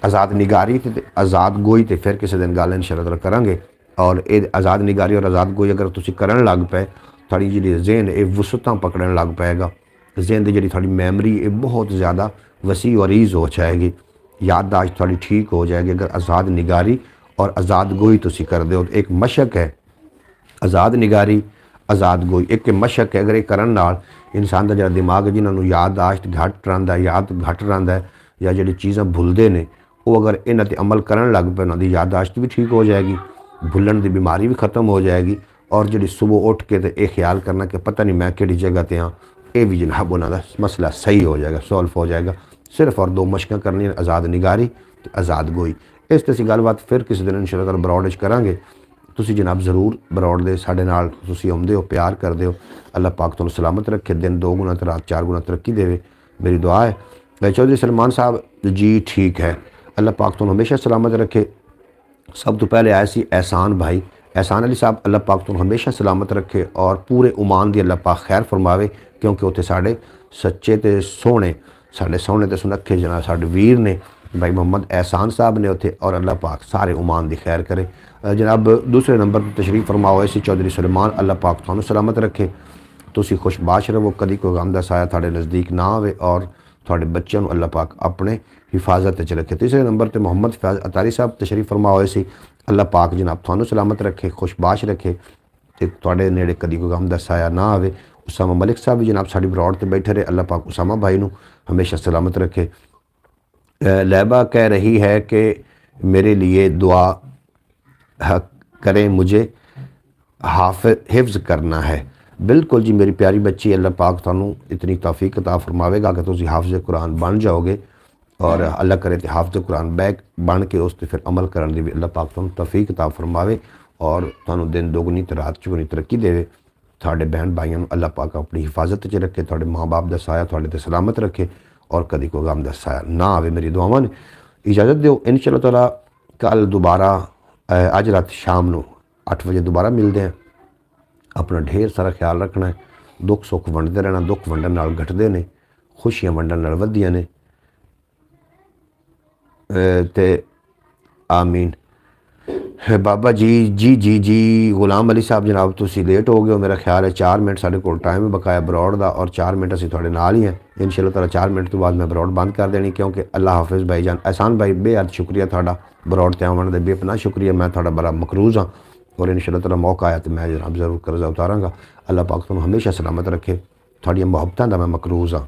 आज़ाद निगारी ते आज़ाद गोई ते फिर किसी दिन गल इंशाअल्लाह करांगे। और ये आज़ाद निगारी और आज़ाद गोई अगर तुसी करन लग पे, थोड़ी जी जहन ये वसुतां पकड़न लग पाएगा। जहन की जी थोड़ी मैमरी ये बहुत ज़्यादा वसी और ईज़ हो जाएगी, याददाश्त थोड़ी ठीक हो जाएगी अगर आज़ाद निगारी और आज़ाद गोई तुसी कर दो। एक मशक है आज़ाद निगारी आज़ाद गोई, एक मशक है। अगर ये करन नाल इंसान का जो दिमाग है, जिन्होंने याददाश्त घट रहा है, याद घट रहा है, या जी चीज़ां भुलते हैं, वो अगर इन्हां ते अमल करन लग पे, उन्होंने याददाश्त भी ठीक हो जाएगी, भुलन की बीमारी भी खत्म हो जाएगी। और जी सुबह उठ के तो ये ख्याल करना कि पता नहीं मैं किहड़ी जगह ते हाँ, ये भी जनाब उन्होंने मसला सही हो जाएगा, सॉल्व हो जाएगा। सिर्फ और 2 मशकां करनी, आज़ाद निगारी ते आज़ाद गोई। इस ते असीं गलबात फिर किसी दिन इंशाअल्लाह ब्रॉड करांगे। तुसी जनाब ज़रूर ब्रॉड दे साडे नाल तुसी आउंदे हो, प्यार करदे हो। अल्लाह पाक तुहानू सलामत रखे, दिन 2 गुना ते रात 4 गुना तरक्की देवे, मेरी दुआ है। चौधरी सलमान साहब जी ठीक है, अल्लाह पाक तुहानू हमेशा सलामत रखे। सब तो पहले आए सी एहसान भाई, एहसान अली साहब, अल्लाह पाक तुहानू हमेशा सलामत रखे और पूरे उमान दी अल्लाह पाक खैर फरमावे। क्योंकि उत्थे साडे सच्चे ते सोहणे, साडे सोहणे ते सुनखे जनाब साडे वीर ने भाई मोहम्मद एहसान साहब ने उत्थे, और अल्लाह पाक सारे उमान दी खैर करे। जनाब दूसरे नंबर पर तशरीफ़ फरमा होए सी चौधरी सुलेमान, अल्लाह पाक तुहानू सलामत रखे। तुसी खुशबाश रहो, कदी कोई गम दा साया तुहाडे नज़दीक ना आवे, और तुहाडे बच्चों नू अल्लाह पाक अपने हिफाजत च रखे। तीसरे नंबर पर मोहम्मद फैज़ अतारी साहब तशरीफ़ फरमा होए सी, अल्लाह पाक जनाब तुहानू सलामत रखे, खुशबाश रखे, ते तुहाडे नेड़े कदी कोई गम दा साया ना आवे। ਉਸਾਮਾ ਮਲਿਕ ਸਾਹਿਬ ਵੀ ਜਨਾਬ ਸਾਡੀ ਬਰੌੜ ਤੇ ਬੈਠੇ ਰਹੇ। अल्लाह पाक उसामा भाई ਨੂੰ हमेशा सलामत रखे। लैबा कह रही है कि मेरे लिए दुआ करें, मुझे हिफ्ज़ करना है। बिल्कुल जी मेरी प्यारी बच्ची, अल्लाह पाक थानू इतनी तौफीक अता फरमावेगा कि तुम हाफिज़ कुरान बन जाओगे और अल्लाह करे तो हाफिज़ कुरान बैग बन के उस पर फिर अमल करने की भी अल्लाह पाक थानू तौफीक अता फरमावे और थानू दिन दोगुनी तो रात चौगुनी तरक्की देवे। थोड़े बहन भाइयों अल्लाह पाक अपनी हिफाजत च रखे, थोड़े माँ बाप का साया थोड़े ते सलामत रखे और कभी कोई गम का साया ना आवे। मेरी दुआवां ने इजाज़त दो, इंशाअल्लाह ताला कल दोबारा अज रात शाम को 8 बजे दोबारा मिलते हैं। अपना ढेर सारा ख्याल रखना है, दुख सुख वंडते रहना, दुख वंडन नाल घटदे ने, खुशियां वंडन नाल वधियां ने। ते आमीन। बाबा जी जी जी जी गुलाम अली साहब जनाब तुसी लेट हो गए हो, मेरा ख्याल है 4 मिनट साढ़े कोल टाइम है बकाया बरौड़ का और 4 मिनट असीं तुहाडे नाल ही हैं। इंशाअल्लाह ताला 4 मिनट तो बाद मैं बरौड़ बंद कर देनी, क्योंकि अल्लाह हाफिज़ भाई जान। एहसान भाई बेहद शुक्रिया तुहाडा बरौड़ ते आवन दे, बेपनाह शुक्रिया। मैं तुहाडा बड़ा मकरूज़ हाँ और इंशाअल्लाह ताला मौका आया तो मैं जनाब ज़रूर कर्जा उतारांगा। अल्लाह पाक तुहानू हमेशा सलामत रखे। तुहाडियां मुहब्बतां दा मैं मकरूज़ हाँ,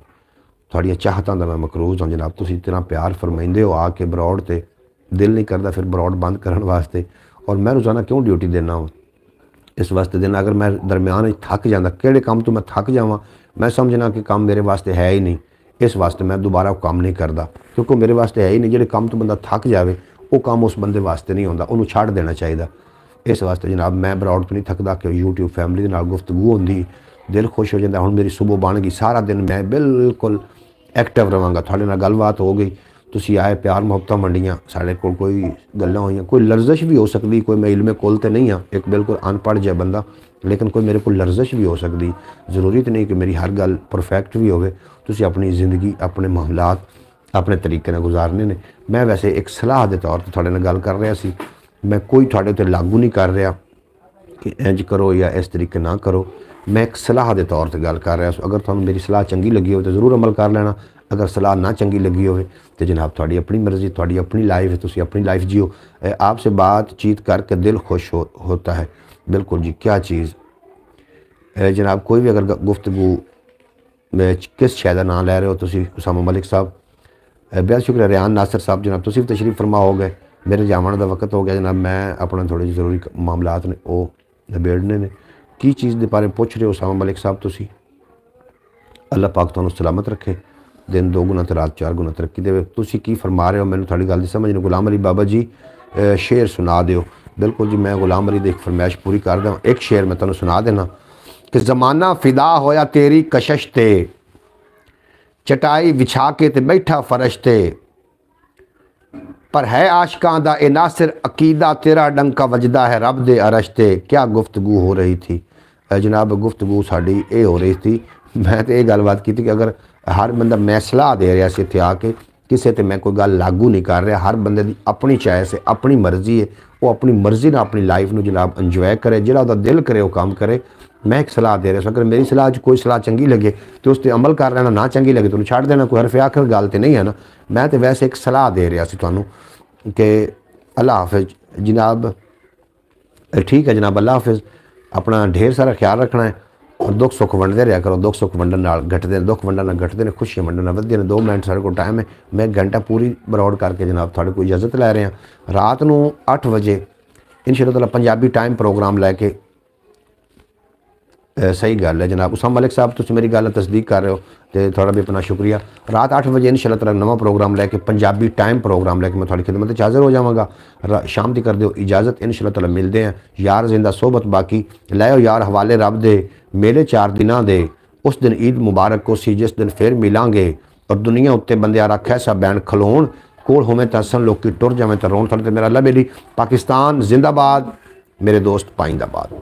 तुहाडियां चाहतां दा मैं मकरूज़ हाँ जनाब। तुसीं इतना प्यार फरमाइंदे हो आके बरौड़ ते, दिल नहीं करता फिर बरौड़ बंद करने वास्ते। और मैं रोज़ाना क्यों ड्यूटी देना हूँ, इस वास्ते देना अगर मैं दरम्यान थक जाता, किहड़े काम तो मैं थक जावां, मैं समझना कि काम मेरे वास्ते है ही नहीं, इस वास्ते मैं दोबारा काम नहीं करता, क्योंकि मेरे वास्ते है ही नहीं। जिहड़े काम तो बंदा थक जाए वो काम उस बंदे वास्ते नहीं होंदा, उन्होंने छड़ देना चाहिए। इस वास्ते जनाब मैं बरौड़ तो नहीं थकदा कि यूट्यूब फैमिली के नाल गुफ्तगू होंदी, दिल खुश हो जाता। हुण मेरी सुबह बन गई, सारा दिन मैं बिल्कुल एक्टिव रहांगा। तुहाडे नाल गलबात हो गई, तुसी आए, प्यार मुहब्बतां वंडियां, साढ़े कोल कोई गल्लां होईयां, कोई लर्जिश भी हो सकती, कोई मैं इल्मे कुल ते नहीं हाँ, एक बिल्कुल अनपढ़ जिहा बंदा, लेकिन कोई मेरे को लर्जिश भी हो सकती। जरूरी तो नहीं कि मेरी हर गल परफेक्ट भी होवे। तुसी अपनी ज़िंदगी अपने मामलात अपने तरीके नाल गुजारने ने। मैं वैसे एक सलाह के तौर पर तुहाडे नाल गल कर रहा सी, मैं कोई तुहाडे उत्ते लागू नहीं कर रहा कि इंज करो या इस तरीके ना करो, मैं एक सलाह के तौर पर गल कर रहा। अगर तुहानू मेरी सलाह चंगी लगी हो तो ज़रूर अमल कर लेना, अगर सलाह ना चंगी लगी हो तो जनाब थोड़ी अपनी मर्ज़ी, थोड़ी अपनी लाइफ है, तुसी अपनी लाइफ जियो। आपसे बातचीत करके दिल खुश होता है। बिल्कुल जी, क्या चीज़ जनाब। कोई भी अगर गुफ्तगू किस शय का नाम लै रहे हो तुसी, उसामा मलिक साहब बेहद शुक्रिया। रेहान नासिर साहब जनाब तुसी भी तशरीफ फरमा हो गए, मेरे जावन का वक्त हो गया जनाब। मैं अपना थोड़े ज़रूरी मामलात ने वो निबेड़ने ने। की चीज़ के बारे पुछ रहे हो उसामा मलिक साहब तुसी? अल्लाह पाक तुहानू सलामत रखे, दिन 2 गुना तो रात 4 गुना तरक्की देवे। तुसी की फरमा रहे हो मैंने थोड़ी गल समझ नहीं। गुलाम अली बाबा जी शेर सुना दियो। बिल्कुल जी, मैं गुलाम अली की फरमाइश पूरी कर दें। एक शेर मैं तुहानू सुना देना कि ज़माना फिदा होया तेरी कशश ते, चटाई विछा के ते बैठा फरश ते, पर है आशिकां दा ए नासिर अकीदा, तेरा डंका वजदा है रब दे अरश ते। क्या गुफ्तगू हो रही थी जनाब, गुफ्तगू साड़ी ये हो रही थी। मैं तो ये गलबात की थी कि अगर हर बंदा, मैं सलाह दे रहा इत्थे आके, किसी ते मैं कोई गल लागू नहीं कर रहा। हर बंदे की अपनी चॉइस है, अपनी मर्जी है, वो अपनी मर्जी नाल अपनी लाइफ में जनाब इंजॉय करे, जिहड़ा उहदा दिल करे वो काम करे। मैं एक सलाह दे रहा। अगर मेरी सलाह कोई सलाह चंगी लगे तो उस पर अमल कर लेना, ना चंगी लगे तो छड़ देना, कोई हरफ आखिर गल तो नहीं है ना। मैं तो वैसे एक सलाह दे रहा सी तुहानू कि अल्लाह हाफिज़ जनाब। ठीक है जनाब, अल्लाह हाफिज़। अपना ढेर सारा ख्याल रखना है और दुख सुख वंडते रहा करो। दुख सुख वंडन नाल घटते हैं, दुख वंडन नाल घटते हैं, खुशियां वंडन नाल वधदे ने। 2 मिनट साढ़े को टाइम है, मैं 1 घंटा पूरी बरौड़ करके जनाब थोड़े को इजाज़त लै रहे हैं। रात को 8 बजे इंशाअल्लाह ताला पंजाबी टाइम प्रोग्राम लैके सही गल है जनाब। उसामा मलिक साहब तुम मेरी गल तस्दीक कर रहे हो तो थोड़ा भी अपना शुक्रिया। रात 8 बजे इंशाअल्लाह ताला नवा प्रोग्राम लैके पंजाबी टाइम प्रोग्राम लैके मैं थोड़ी खिदमत च हाज़र हो जावांगा। शाम की कर दो इजाज़त, इंशाअल्लाह ताला मिलते हैं। यार जिंदा सोहबत बाकी लाओ यार हवाले रब दे, मेले 4 दिनां दे। उस दिन ईद मुबारक को सी जिस दिन फिर मिलांगे, और दुनिया उत्ते बंदे रख ऐसा बैन खलोण, कोल होवें तां हसन लोकी टुर जावें तां रोण। थोड़े ते मेरा अल्लाह बेली। पाकिस्तान जिंदाबाद, मेरे दोस्त पाइंदाबाद।